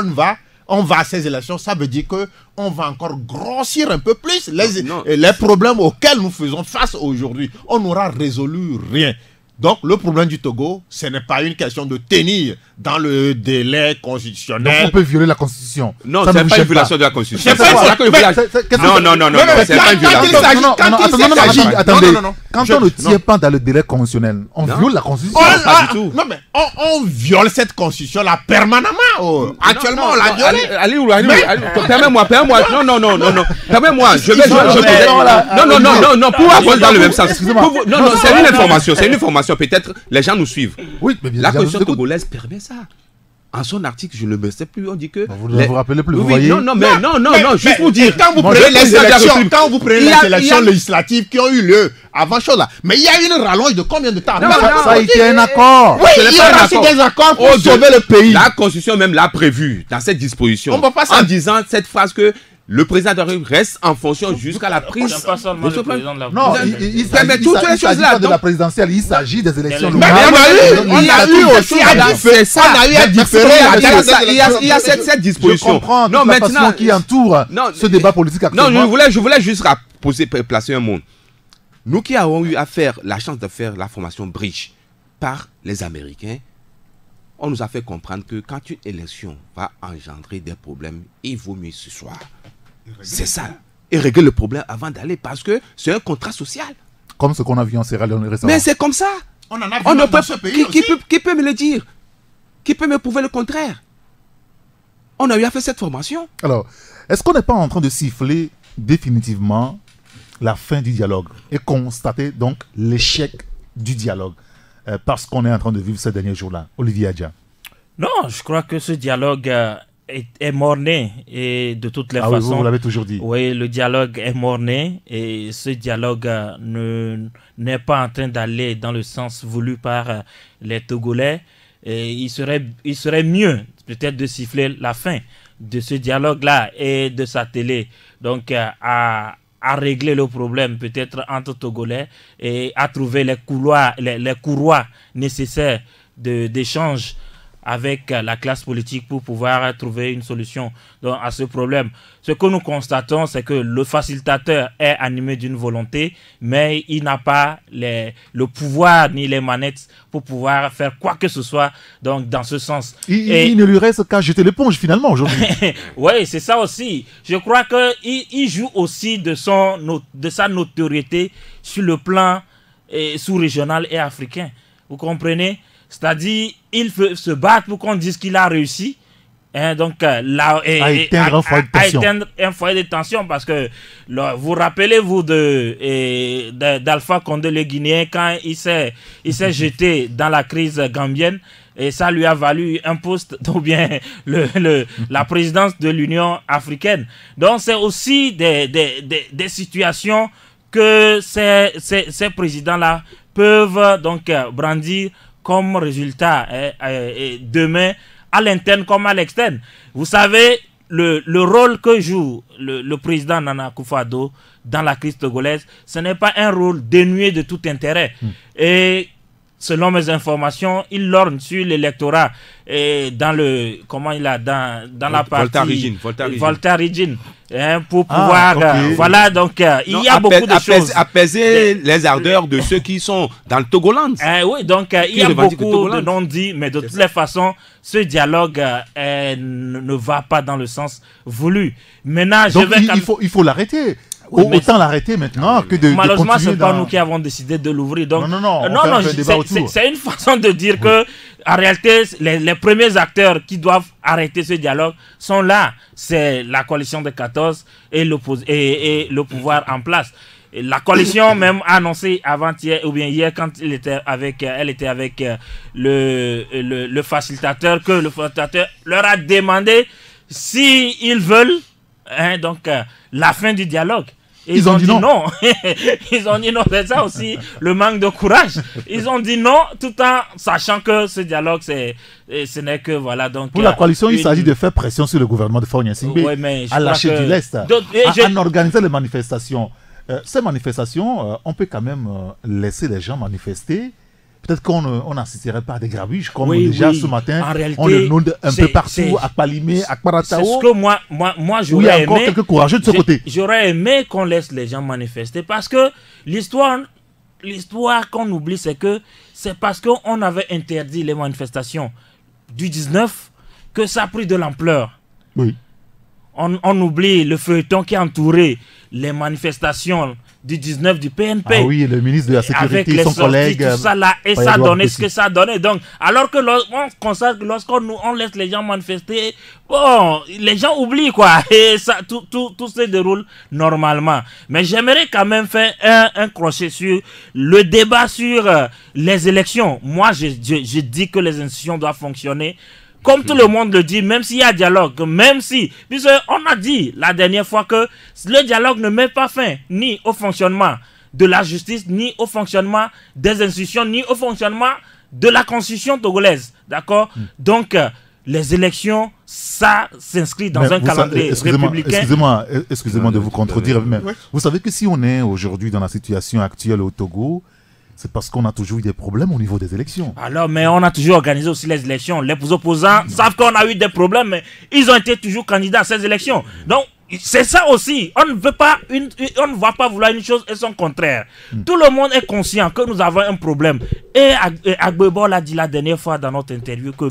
on va à ces élections. Ça veut dire qu'on va encore grossir un peu plus les problèmes auxquels nous faisons face aujourd'hui. On n'aura résolu rien. Donc, le problème du Togo, ce n'est pas une question de tenir dans le délai constitutionnel. Donc, on peut violer la Constitution. Non, ce n'est pas une violation de la Constitution. Non, c'est pas une violation. Attendez, quand on ne tient pas dans le délai constitutionnel, on viole la Constitution. Pas du tout. Non, mais on viole cette Constitution-là permanemment. Actuellement, on l'a violée. Allez, permets-moi. Non. Permets-moi. Non, pour avoir dans le même sens. Non, c'est une information. Peut-être les gens nous suivent. Oui, mais bien la Constitution togolaise permet ça. en son article, je ne me sais plus, on dit que... Vous ne vous rappelez plus, vous oui, voyez? Non, juste pour dire... Quand vous prenez les élections législatives qui ont eu lieu avant chose là, mais il y a une rallonge de combien de temps? Ça a été un accord. Oui, il y aura des accords pour sauver le pays. La Constitution même l'a prévu dans cette disposition. On peut pas en disant cette phrase que le président de la République reste en fonction jusqu'à la prise. Non, il s'agit de la présidentielle, il s'agit des élections locales. On a eu aussi à différer. Il y a cette disposition. Je comprends la façon qui entoure ce débat politique actuellement. Non, je voulais juste placer un mot. Nous qui avons eu la chance de faire la formation Bridge par les Américains, on nous a fait comprendre que quand une élection va engendrer des problèmes, il vaut mieux se soir. C'est ça. Et régler le problème avant d'aller, parce que c'est un contrat social. Comme ce qu'on a vu en Sierra Leone récemment. Mais c'est comme ça. On en a vu dans ce pays aussi. Qui peut me le dire? Qui peut me prouver le contraire? On a eu à faire cette formation. Alors, est-ce qu'on n'est pas en train de siffler définitivement la fin du dialogue et constater donc l'échec du dialogue parce qu'on est en train de vivre ces derniers jours-là? Olivier Adja. Non, je crois que ce dialogue est mort-né et de toutes les façons. Oui, vous l'avez toujours dit. Oui, le dialogue est mort-né et ce dialogue n'est pas en train d'aller dans le sens voulu par les Togolais. Et il serait mieux peut-être de siffler la fin de ce dialogue-là et de s'atteler donc à régler le problème peut-être entre Togolais et à trouver les courroies nécessaires d'échange avec la classe politique pour pouvoir trouver une solution à ce problème. Ce que nous constatons, c'est que le facilitateur est animé d'une volonté, mais il n'a pas le pouvoir ni les manettes pour pouvoir faire quoi que ce soit donc, dans ce sens. Il ne lui reste qu'à jeter l'éponge finalement aujourd'hui. Oui, c'est ça aussi. Je crois qu'il joue aussi de sa notoriété sur le plan sous-régional et africain. Vous comprenez? C'est-à-dire, il veut se battre pour qu'on dise qu'il a réussi. Donc, à éteindre un foyer de tension. Parce que, vous rappelez-vous d'Alpha Condé le Guinéen quand il s'est jeté dans la crise gambienne et ça lui a valu un poste, ou bien la présidence de l'Union africaine. Donc, c'est aussi des situations que ces présidents-là peuvent donc brandir comme résultat demain à l'interne comme à l'externe. Vous savez, le rôle que joue le président Nana Akufo-Addo dans la crise togolaise, ce n'est pas un rôle dénué de tout intérêt. Et selon mes informations, il lorgne sur l'électorat dans la partie Volta Region pour pouvoir voilà, donc il y a beaucoup de choses, apaiser les ardeurs de ceux qui sont dans le Togoland. Oui, donc il y a beaucoup de non-dits, mais de toutes les façons ce dialogue ne va pas dans le sens voulu. Maintenant, donc il faut l'arrêter. Oui, autant l'arrêter maintenant que de malheureusement, ce n'est pas nous qui avons décidé de l'ouvrir. Donc, non, c'est une façon de dire que, en réalité, les premiers acteurs qui doivent arrêter ce dialogue sont là. C'est la coalition de 14 et le pouvoir en place. Et la coalition même a annoncé avant-hier, ou bien hier, quand elle était avec le facilitateur, que le facilitateur leur a demandé s'ils veulent la fin du dialogue. Ils ont dit non. Ils ont dit non, c'est ça aussi le manque de courage. Ils ont dit non tout en sachant que ce dialogue, ce n'est que voilà. Donc, pour la coalition, il s'agit de faire pression sur le gouvernement de Faure Gnassingbé à lâcher du lest, à organiser les manifestations. Ces manifestations, on peut quand même laisser les gens manifester. Peut-être qu'on n'assisterait pas à des grabuges comme déjà ce matin. En réalité, on le note un peu partout, à Palimé, à Kparatao. C'est ce que moi j'aurais aimé. Il y a encore quelques courageux de ce côté. J'aurais aimé qu'on laisse les gens manifester parce que l'histoire qu'on oublie, c'est que c'est parce qu'on avait interdit les manifestations du 19 que ça a pris de l'ampleur. Oui. On oublie le feuilleton qui a entouré les manifestations du 19 du PNP. Ah oui, le ministre de la Sécurité, avec son collègue. Tout ça là, et ça a donné ce que ça a donné. Donc, alors que on constate que lorsqu'on laisse les gens manifester, bon, les gens oublient quoi. Et ça, tout se déroule normalement. Mais j'aimerais quand même faire un crochet sur le débat sur les élections. Moi, je dis que les institutions doivent fonctionner comme tout le monde le dit, même s'il y a dialogue, même si, puisqu'on a dit la dernière fois que le dialogue ne met pas fin ni au fonctionnement de la justice, ni au fonctionnement des institutions, ni au fonctionnement de la constitution togolaise. D'accord? Donc, les élections, ça s'inscrit dans un calendrier républicain. Excusez-moi de vous contredire, mais vous savez que si on est aujourd'hui dans la situation actuelle au Togo, c'est parce qu'on a toujours eu des problèmes au niveau des élections. Alors, mais on a toujours organisé aussi les élections. Les opposants savent qu'on a eu des problèmes, mais ils ont été toujours candidats à ces élections. Donc, c'est ça aussi. On ne va pas vouloir une chose et son contraire. Tout le monde est conscient que nous avons un problème. Et Agbebo l'a dit la dernière fois dans notre interview que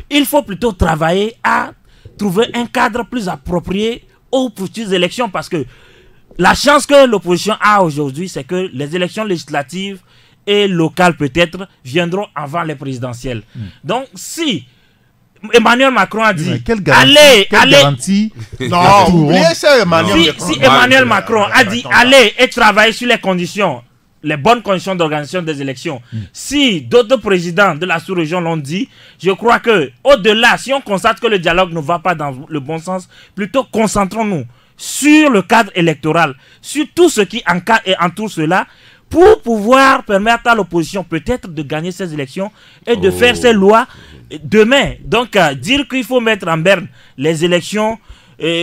il faut plutôt travailler à trouver un cadre plus approprié aux futures élections, parce que la chance que l'opposition a aujourd'hui, c'est que les élections législatives et locales peut-être viendront avant les présidentielles. Donc si Emmanuel Macron a dit allez, non, oubliez ça, si Emmanuel Macron a dit allez et travailler sur les conditions, les bonnes conditions d'organisation des élections. Si d'autres présidents de la sous-région l'ont dit, je crois que au-delà, si on constate que le dialogue ne va pas dans le bon sens, plutôt concentrons-nous sur le cadre électoral, sur tout ce qui encadre et entoure cela, pour pouvoir permettre à l'opposition peut-être de gagner ces élections et de faire ces lois demain. Donc, dire qu'il faut mettre en berne les élections,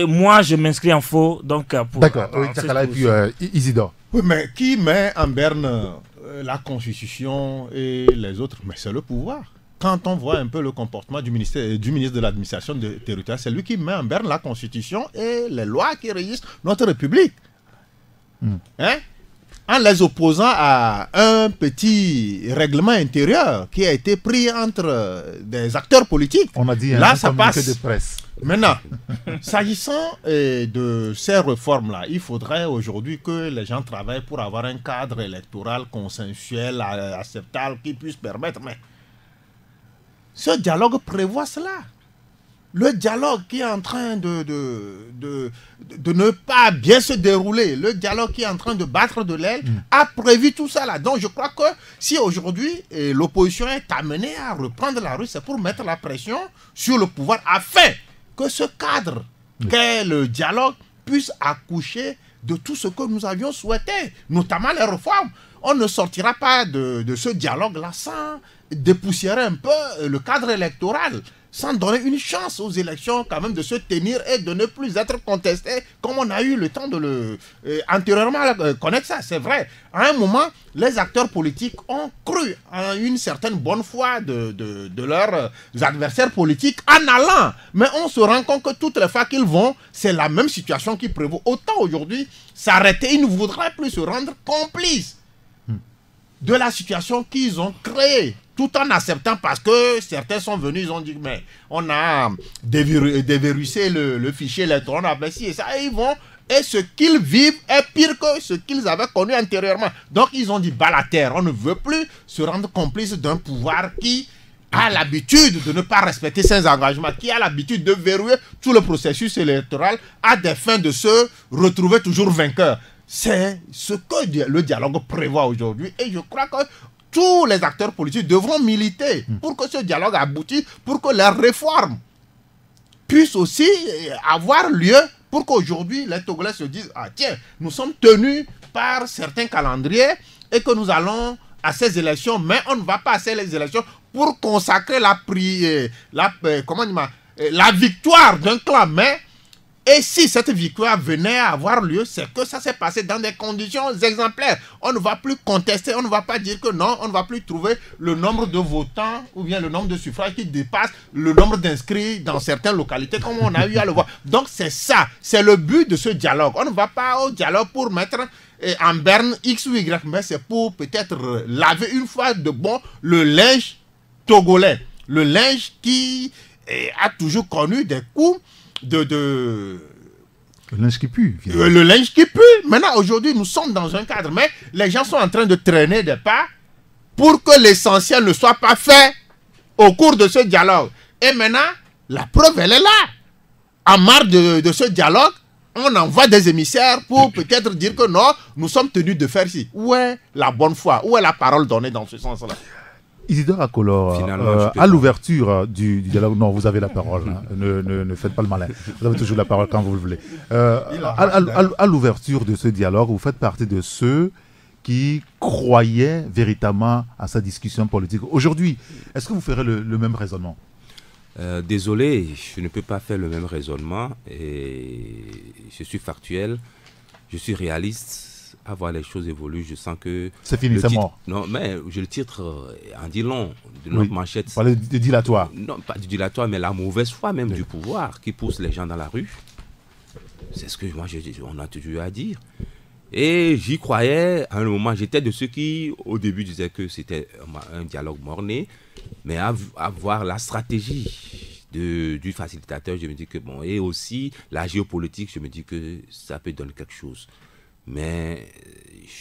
moi je m'inscris en faux. D'accord, et puis Isidore. Oui, mais qui met en berne la Constitution et les autres? Mais c'est le pouvoir. Quand on voit un peu le comportement du ministre de l'administration territoriale, c'est lui qui met en berne la Constitution et les lois qui régissent notre République. Hein? En les opposant à un petit règlement intérieur qui a été pris entre des acteurs politiques. On a dit là, ça passe. De presse. Maintenant, s'agissant de ces réformes-là, il faudrait aujourd'hui que les gens travaillent pour avoir un cadre électoral consensuel, acceptable, qui puisse permettre. Mais ce dialogue prévoit cela. Le dialogue qui est en train de ne pas bien se dérouler, le dialogue qui est en train de battre de l'aile, a prévu tout ça là. Donc je crois que si aujourd'hui l'opposition est amenée à reprendre la rue, c'est pour mettre la pression sur le pouvoir afin que ce cadre qu'est le dialogue puisse accoucher de tout ce que nous avions souhaité, notamment les réformes. On ne sortira pas de ce dialogue-là sans dépoussiérer un peu le cadre électoral, sans donner une chance aux élections quand même de se tenir et de ne plus être contestées comme on a eu le temps de le antérieurement connaître ça. C'est vrai, à un moment, les acteurs politiques ont cru à une certaine bonne foi de leurs adversaires politiques en allant. Mais on se rend compte que toutes les fois qu'ils vont, c'est la même situation qui prévaut. Autant aujourd'hui, s'arrêter, ils ne voudraient plus se rendre complices de la situation qu'ils ont créée, tout en acceptant, parce que certains sont venus, ils ont dit, mais on a déverrouillé le fichier électoral, on a fait ci et ça, et ils vont, et ce qu'ils vivent est pire que ce qu'ils avaient connu antérieurement. Donc ils ont dit, bah la terre, on ne veut plus se rendre complice d'un pouvoir qui a l'habitude de ne pas respecter ses engagements, qui a l'habitude de verrouiller tout le processus électoral à des fins de se retrouver toujours vainqueur. C'est ce que le dialogue prévoit aujourd'hui, et je crois que tous les acteurs politiques devront militer pour que ce dialogue aboutisse, pour que les réformes puissent aussi avoir lieu, pour qu'aujourd'hui les Togolais se disent, ah tiens, nous sommes tenus par certains calendriers et que nous allons à ces élections, mais on ne va pas à ces élections pour consacrer la victoire d'un clan. Mais et si cette victoire venait à avoir lieu, c'est que ça s'est passé dans des conditions exemplaires. On ne va plus contester, on ne va pas dire que non, on ne va plus trouver le nombre de votants ou bien le nombre de suffrages qui dépasse le nombre d'inscrits dans certaines localités, comme on a eu à le voir. Donc c'est ça, c'est le but de ce dialogue. On ne va pas au dialogue pour mettre en berne X ou Y, mais c'est pour peut-être laver une fois de bon le linge togolais. Le linge qui a toujours connu des coups le linge qui pue. Le linge qui pue. Maintenant, aujourd'hui, nous sommes dans un cadre, mais les gens sont en train de traîner des pas pour que l'essentiel ne soit pas fait au cours de ce dialogue. Et maintenant, la preuve, elle est là. En marre de ce dialogue, on envoie des émissaires pour peut-être dire que non, nous sommes tenus de faire ci. Où est la bonne foi? Où est la parole donnée dans ce sens-là? Isidore Akolor, à l'ouverture du dialogue, non, vous avez la parole, hein. Ne faites pas le malin, vous avez toujours la parole quand vous le voulez. À l'ouverture de ce dialogue, vous faites partie de ceux qui croyaient véritablement à sa discussion politique. Aujourd'hui, est-ce que vous ferez le même raisonnement? Désolé, je ne peux pas faire le même raisonnement. Et je suis factuel, je suis réaliste. À voir les choses évoluer, je sens que... C'est fini, c'est mort. Non, mais le titre en dit long de notre manchette. Vous parlez du dilatoire. Non, pas du dilatoire, mais la mauvaise foi même du pouvoir qui pousse les gens dans la rue. C'est ce que moi, on a toujours à dire. Et j'y croyais à un moment. J'étais de ceux qui, au début, disaient que c'était un dialogue mort-né. Mais à voir la stratégie du facilitateur, je me dis que bon, et aussi la géopolitique, je me dis que ça peut donner quelque chose. Mais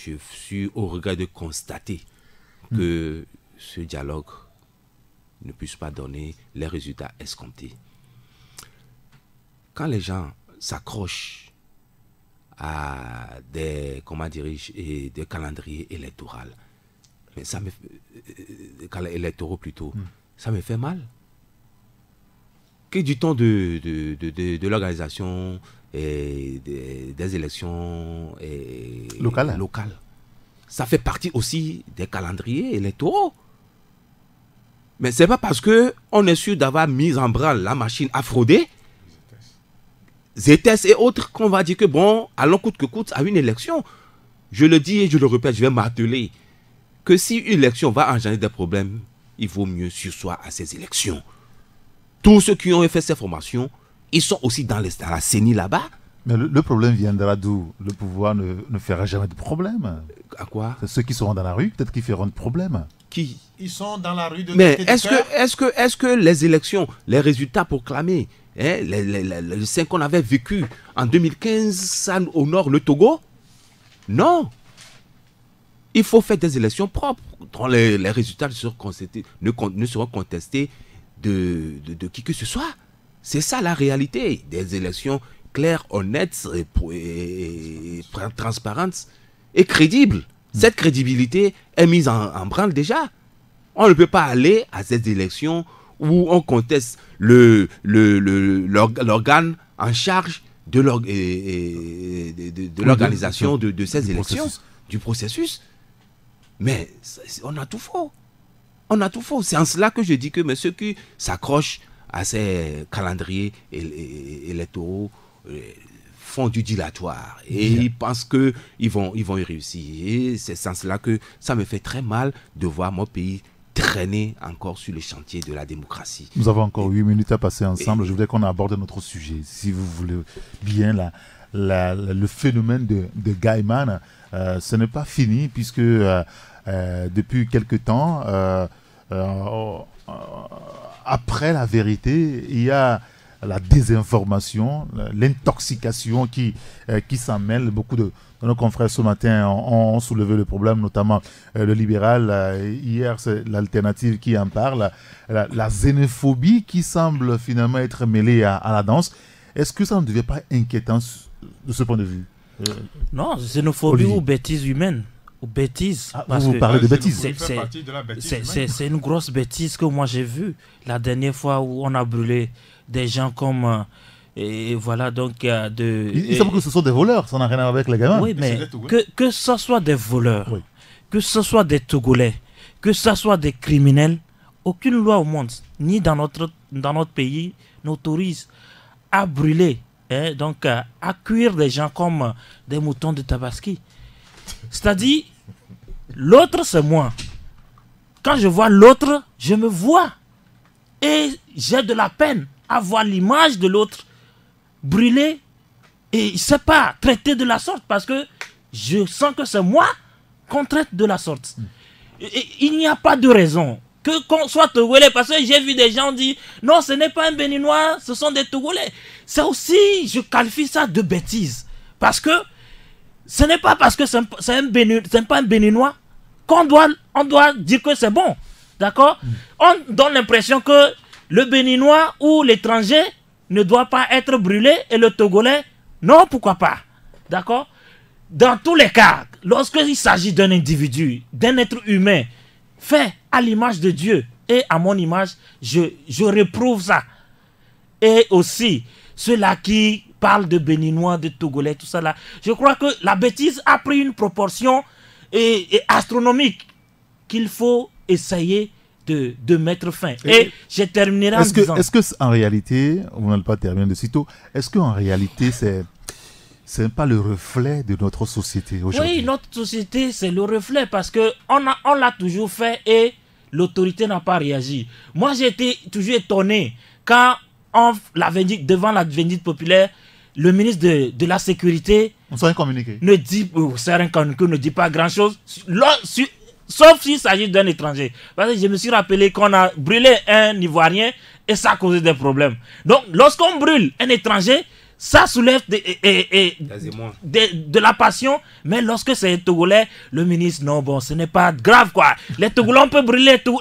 je suis au regret de constater que ce dialogue ne puisse pas donner les résultats escomptés. Quand les gens s'accrochent à des, comment dirais-je, des calendriers électoraux, mais ça me électoraux plutôt, ça me fait mal. Que dit-on de l'organisation des élections locales? Ça fait partie aussi des calendriers électoraux. Mais ce n'est pas parce qu'on est sûr d'avoir mis en branle la machine à frauder, ZTS et autres, qu'on va dire que bon, allons coûte que coûte à une élection. Je le dis et je le répète, je vais m'atteler que si une élection va engendrer des problèmes, il vaut mieux surseoir à ces élections. Tous ceux qui ont fait ces formations, ils sont aussi dans la CENI là-bas. Mais le problème viendra d'où? Le pouvoir ne fera jamais de problème. À quoi? Ceux qui seront dans la rue, peut-être qu'ils feront de problème. Qui? Ils sont dans la rue de... Mais est-ce que les élections, les résultats proclamés, les 5 qu'on avait vécu en 2015, ça honore le Togo? Non. Il faut faire des élections propres, dont les résultats ne seront contestés de qui que ce soit. C'est ça la réalité. Des élections claires, honnêtes, et transparentes et crédibles. Cette crédibilité est mise en branle déjà. On ne peut pas aller à ces élections où on conteste l'organe en charge de l'organisation de ces élections, du processus. Mais on a tout faux. On a tout faux. C'est en cela que je dis que ceux qui s'accrochent à ces calendriers électoraux font du dilatoire. Et ils pensent qu'ils vont y réussir. Et c'est en cela que ça me fait très mal de voir mon pays traîner encore sur les chantiers de la démocratie. Nous avons encore 8 minutes à passer ensemble. Je voudrais qu'on aborde notre sujet. Si vous voulez bien, le phénomène de Gaiman, ce n'est pas fini puisque depuis quelque temps, après la vérité, il y a la désinformation, l'intoxication qui s'en mêle. Beaucoup de nos confrères ce matin ont soulevé le problème, notamment le libéral. Hier, c'est l'Alternative qui en parle. La xénophobie qui semble finalement être mêlée à la danse. Est-ce que ça ne devient pas inquiétant de ce point de vue? Non, xénophobie ou bêtise humaine. Ou bêtise. Vous parlez de bêtise. C'est une grosse bêtise que moi j'ai vue la dernière fois où on a brûlé des gens comme et voilà donc il semble que ce sont des voleurs, ça n'a rien à voir avec les gamins. Oui, mais que ce soit des voleurs, que ce soit des Togolais, que ce soit des criminels, aucune loi au monde, ni dans notre pays, n'autorise à brûler, donc à cuire des gens comme des moutons de Tabaski. C'est-à-dire, l'autre c'est moi. Quand je vois l'autre, je me vois. Et j'ai de la peine à voir l'image de l'autre brûler et je ne sais pas, traiter de la sorte parce que je sens que c'est moi qu'on traite de la sorte. Et il n'y a pas de raison qu'on soit Togolais, parce que j'ai vu des gens dire non, ce n'est pas un Béninois, ce sont des Togolais. C'est aussi, je qualifie ça de bêtise. Parce que ce n'est pas parce que c'est pas un Béninois qu'on doit dire que c'est bon. D'accord? On donne l'impression que le Béninois ou l'étranger ne doit pas être brûlé et le Togolais, non, pourquoi pas? D'accord? Dans tous les cas, lorsqu'il s'agit d'un individu, d'un être humain, fait à l'image de Dieu et à mon image, je réprouve ça. Et aussi, ceux-là qui parlent de Béninois, de Togolais, tout ça là, je crois que la bêtise a pris une proportion astronomique qu'il faut essayer de mettre fin. Et je terminerai en disant... Est-ce qu'en réalité, on n'a pas terminé de sitôt, est-ce qu'en réalité, c'est pas le reflet de notre société aujourd'hui? Oui, notre société, c'est le reflet parce qu'on l'a toujours fait et l'autorité n'a pas réagi. Moi, j'ai été toujours étonné quand, devant la vindicte populaire, le ministre de la Sécurité ne dit pas grand-chose, sauf s'il s'agit d'un étranger. Parce que je me suis rappelé qu'on a brûlé un Ivoirien et ça a causé des problèmes. Donc, lorsqu'on brûle un étranger, ça soulève de la passion, mais lorsque c'est un Togolais, le ministre, non, bon, ce n'est pas grave, quoi. Les Togolais, on peut brûler tout.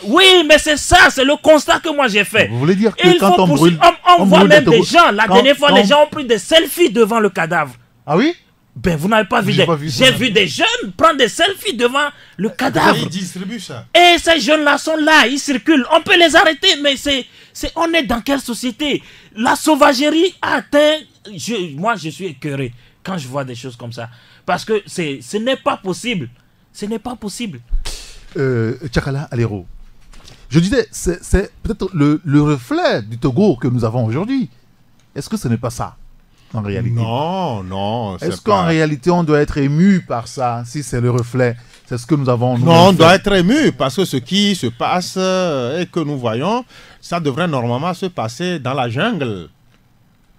Oui, mais c'est ça, c'est le constat que moi j'ai fait. Vous voulez dire que quand on brûle... On voit même des gens, la dernière fois, les gens ont pris des selfies devant le cadavre. Ah oui? Ben, vous n'avez pas vu. J'ai vu des jeunes prendre des selfies devant le cadavre. Ils distribuent ça. Et ces jeunes-là sont là, ils circulent. On peut les arrêter, mais on est dans quelle société? La sauvagerie a atteint... Moi, je suis écœuré quand je vois des choses comme ça. Parce que ce n'est pas possible. Ce n'est pas possible. Tchakala Alero, je disais, c'est peut-être le reflet du Togo que nous avons aujourd'hui. Est-ce que ce n'est pas ça? En réalité. Non. Est-ce qu'en réalité, on doit être ému par ça, si c'est le reflet? C'est ce que nous avons... Non, on doit être ému, parce que ce qui se passe et que nous voyons, ça devrait normalement se passer dans la jungle,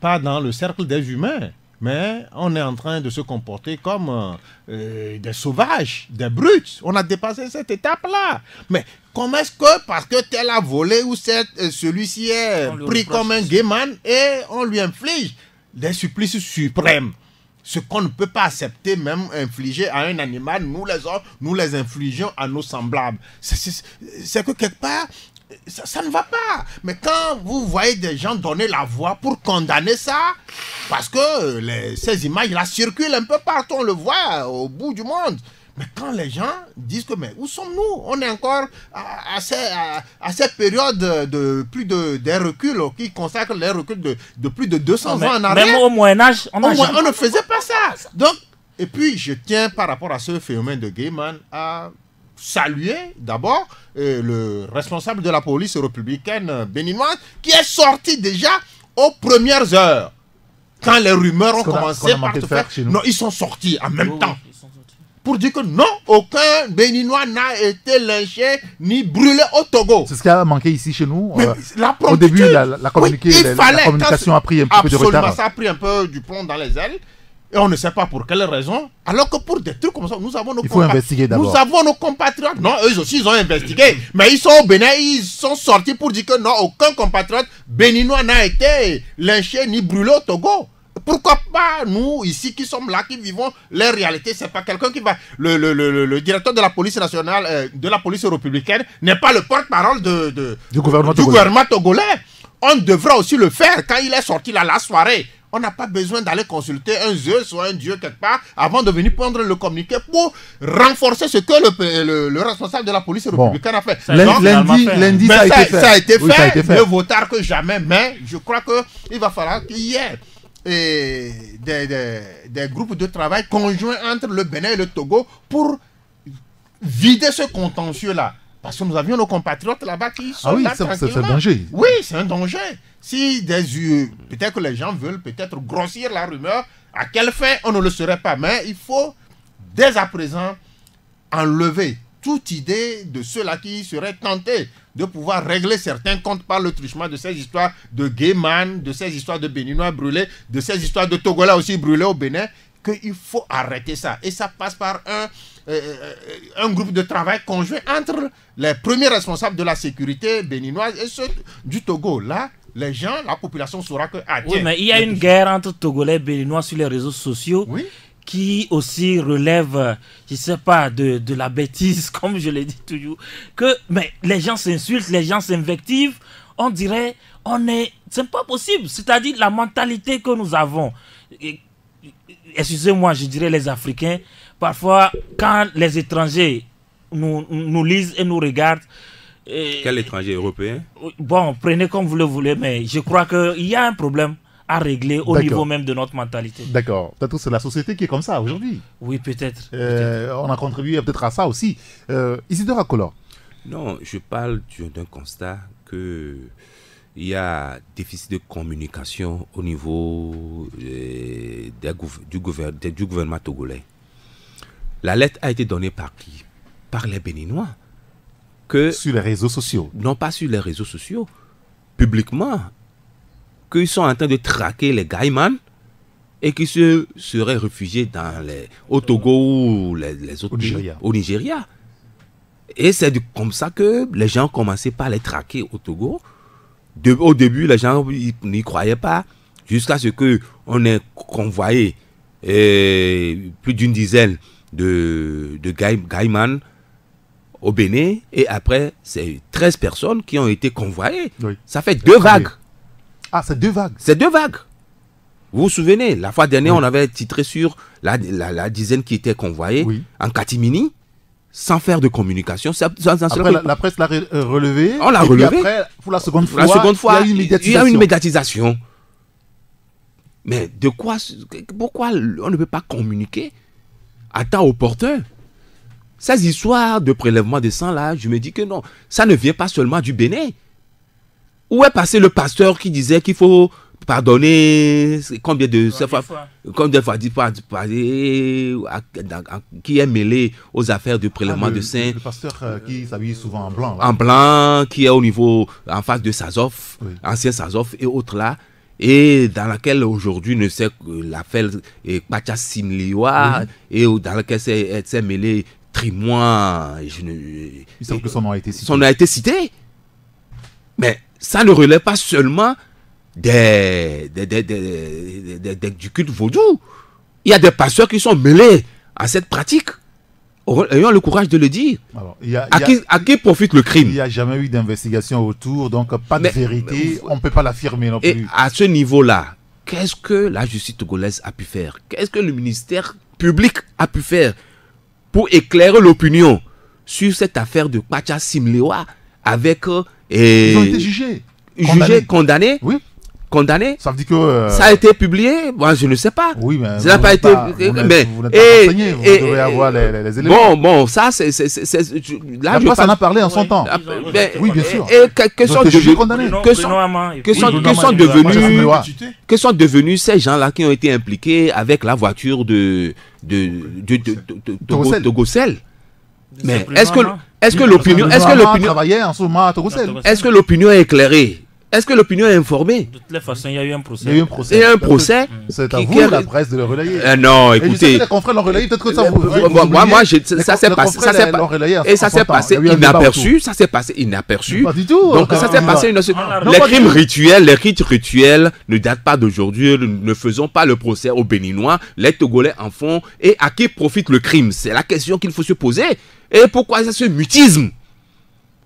pas dans le cercle des humains. Mais on est en train de se comporter comme des sauvages, des brutes. On a dépassé cette étape-là. Mais comment est-ce que, parce que tel a volé ou celui-ci est pris comme un gayman et on lui inflige des supplices suprêmes, ce qu'on ne peut pas accepter, même infliger à un animal, nous les hommes, nous les infligeons à nos semblables. C'est que quelque part, ça ne va pas. Mais quand vous voyez des gens donner la voix pour condamner ça, parce que ces images-là circulent un peu partout, on le voit au bout du monde. Mais quand les gens disent que, mais où sommes-nous? On est encore à cette période de des reculs qui consacrent les reculs de plus de 200 ans en arrière. Même au Moyen-Âge, on ne faisait pas ça. Donc, et puis, je tiens par rapport à ce phénomène de Gayman à saluer d'abord le responsable de la police républicaine béninoise qui est sorti déjà aux premières heures. Quand les rumeurs ont commencé par se faire, non, ils sont sortis en même temps. Pour dire que non, aucun Béninois n'a été lynché ni brûlé au Togo. C'est ce qui a manqué ici chez nous. Au début, la communication a pris un peu de retard. Absolument, ça a pris un peu du plomb dans les ailes. Et on ne sait pas pour quelle raison. Alors que pour des trucs comme ça, nous avons nos Nous avons nos compatriotes. Non, eux aussi, ils ont investigué. Mais ils sont au Bénin, ils sont sortis pour dire que non, aucun compatriote béninois n'a été lynché ni brûlé au Togo. Pourquoi pas nous, ici, qui sommes là, qui vivons les réalités? C'est pas quelqu'un qui va... Le directeur de la police nationale, de la police républicaine, n'est pas le porte-parole du gouvernement togolais. On devra aussi le faire quand il est sorti là, la soirée. On n'a pas besoin d'aller consulter un Zeus ou un dieu quelque part avant de venir prendre le communiqué pour renforcer ce que le responsable de la police républicaine a fait. Lundi, ça a été fait. Mieux vaut tard que jamais. Mais je crois qu'il va falloir qu'il y ait des groupes de travail conjoints entre le Bénin et le Togo pour vider ce contentieux-là. Parce que nous avions nos compatriotes là-bas qui sont là tranquillement. C'est un danger. Oui, c'est un danger. Si peut-être que les gens veulent peut-être grossir la rumeur, à quel fin on ne le saurait pas. Mais il faut dès à présent enlever toute idée de ceux-là qui seraient tentés de pouvoir régler certains comptes par le truchement de ces histoires de Gayman, de ces histoires de Béninois brûlés, de ces histoires de Togolais aussi brûlés au Bénin, qu'il faut arrêter ça. Et ça passe par un groupe de travail conjoint entre les premiers responsables de la sécurité béninoise et ceux du Togo. Là, les gens, la population saura que... oui, mais il y a une guerre entre Togolais et Béninois sur les réseaux sociaux. Oui. Qui aussi relève, je ne sais pas, de la bêtise, comme je l'ai dit toujours, mais les gens s'insultent, les gens s'invectivent, on dirait, c'est pas possible, c'est-à-dire la mentalité que nous avons, excusez-moi, je dirais les Africains, parfois, quand les étrangers nous lisent et nous regardent. Quel étranger européen? Bon, prenez comme vous le voulez, mais je crois qu'il y a un problème à régler au niveau même de notre mentalité. D'accord. Peut-être que c'est la société qui est comme ça aujourd'hui. Oui, peut-être. On a contribué peut-être à ça aussi. Isidore Akolor. Non, je parle d'un constat que il y a déficit de communication au niveau du gouvernement togolais. La lettre a été donnée par qui? Par les Béninois. Sur les réseaux sociaux. Non, pas sur les réseaux sociaux. Publiquement. Qu'ils sont en train de traquer les Gaïman et qui se seraient réfugiés au Togo ou les autres pays, au Nigeria. Et c'est comme ça que les gens ont commencé par les traquer au Togo. Au début, les gens n'y croyaient pas, jusqu'à ce qu'on ait convoyé plus d'une dizaine de Gaïman au Bénin, et après, c'est 13 personnes qui ont été convoyées. Oui. Ça fait 2 vagues. Ah, c'est 2 vagues. C'est 2 vagues. Vous vous souvenez, la fois dernière, on avait titré sur la dizaine qui était convoyée en catimini, sans faire de communication. Après, la presse l'a relevé. On l'a relevé. Après, pour la seconde fois, il y a eu une médiatisation. Mais pourquoi on ne peut pas communiquer à temps opportun? Ces histoires de prélèvement de sang là, je me dis que non, ça ne vient pas seulement du Bénin. Où est passé le pasteur qui disait qu'il faut pardonner combien de fois qui est mêlé aux affaires de prélèvement de sang? Le pasteur qui s'habille souvent en blanc. Là. En blanc, qui est en face de Sazov, ancien Sazov et autres là. Et dans laquelle aujourd'hui ne sait l'affaire Pacha Simliwa, et dans laquelle s'est mêlé Trimois. Il semble que son nom a été cité. Son nom a été cité. Mais ça ne relève pas seulement du culte vaudou. Il y a des pasteurs qui sont mêlés à cette pratique. Ayons le courage de le dire. Alors, à qui profite le crime? Il n'y a jamais eu d'investigation autour, donc pas de vérité, on ne peut pas l'affirmer non plus. Et à ce niveau-là, qu'est-ce que la justice togolaise a pu faire? Qu'est-ce que le ministère public a pu faire pour éclairer l'opinion sur cette affaire de Pacha Simlewa avec... Ils ont été jugés. Condamnés. Oui. Condamné. Ça veut dire que ça a été publié. Moi, je ne sais pas. Oui, mais ça n'a pas été. Mais vous devez avoir les éléments. Bon, ça c'est là. La presse en a parlé en son temps. Oui, bien sûr. Et que sont devenus ces gens-là qui ont été impliqués avec la voiture de Togocel? Mais est-ce que l'opinion travaillait en ce moment à Togocel? Est-ce que l'opinion est éclairée? Est-ce que l'opinion est informée? De toutes les façons, il y a eu un procès. Il y a eu un procès. C'est à vous, la presse, de le relayer. Non, écoutez. Et je sais que les confrères l'ont relayé, peut-être que ça vous... Moi, ça s'est passé. Et ça s'est passé inaperçu. Ça s'est passé inaperçu. Pas du tout. Donc, ça s'est passé inaperçu. Les crimes rituels, les rites rituels ne datent pas d'aujourd'hui. Ne faisons pas le procès aux Béninois. Les Togolais en font. Et à qui profite le crime? C'est la question qu'il faut se poser. Et pourquoi ce mutisme?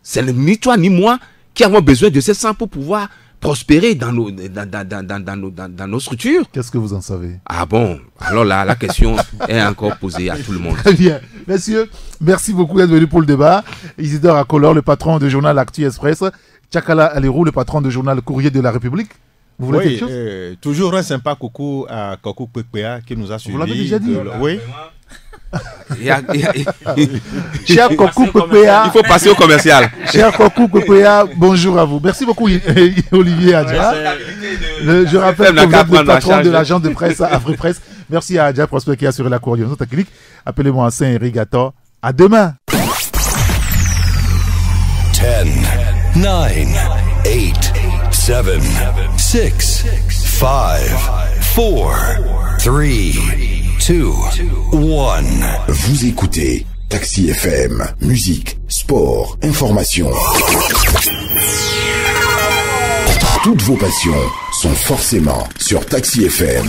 C'est ni toi ni moi qui avons besoin de ces sangs pour pouvoir prospérer dans nos structures. Qu'est-ce que vous en savez? Ah bon, alors là, la question est encore posée à tout le monde. Très bien. Messieurs, merci beaucoup d'être venus pour le débat. Isidore Akolor, le patron du journal Actu Express. Tchakala Alirou, le patron du journal Courrier de la République. Vous voulez quelque chose? Toujours un sympa coucou à Kokou Pekpea qui nous a suivis. Vous l'avez déjà dit? Oui. Cher Kokou Pekpea, il faut passer au commercial. Cher Kokou Pekpea, bonjour à vous. Merci beaucoup Olivier Adja. Je rappelle que vous êtes le patron de l'agence de presse Afripresse. Merci à Adja Prosper qui a assuré la coordination technique. Appelez-moi Saint-Irrigator. À demain. 10, 9, 8, 7, 6, 5, 4, 3, 2, 1. Vous écoutez Taxi FM, musique, sport, information. Toutes vos passions sont forcément sur Taxi FM.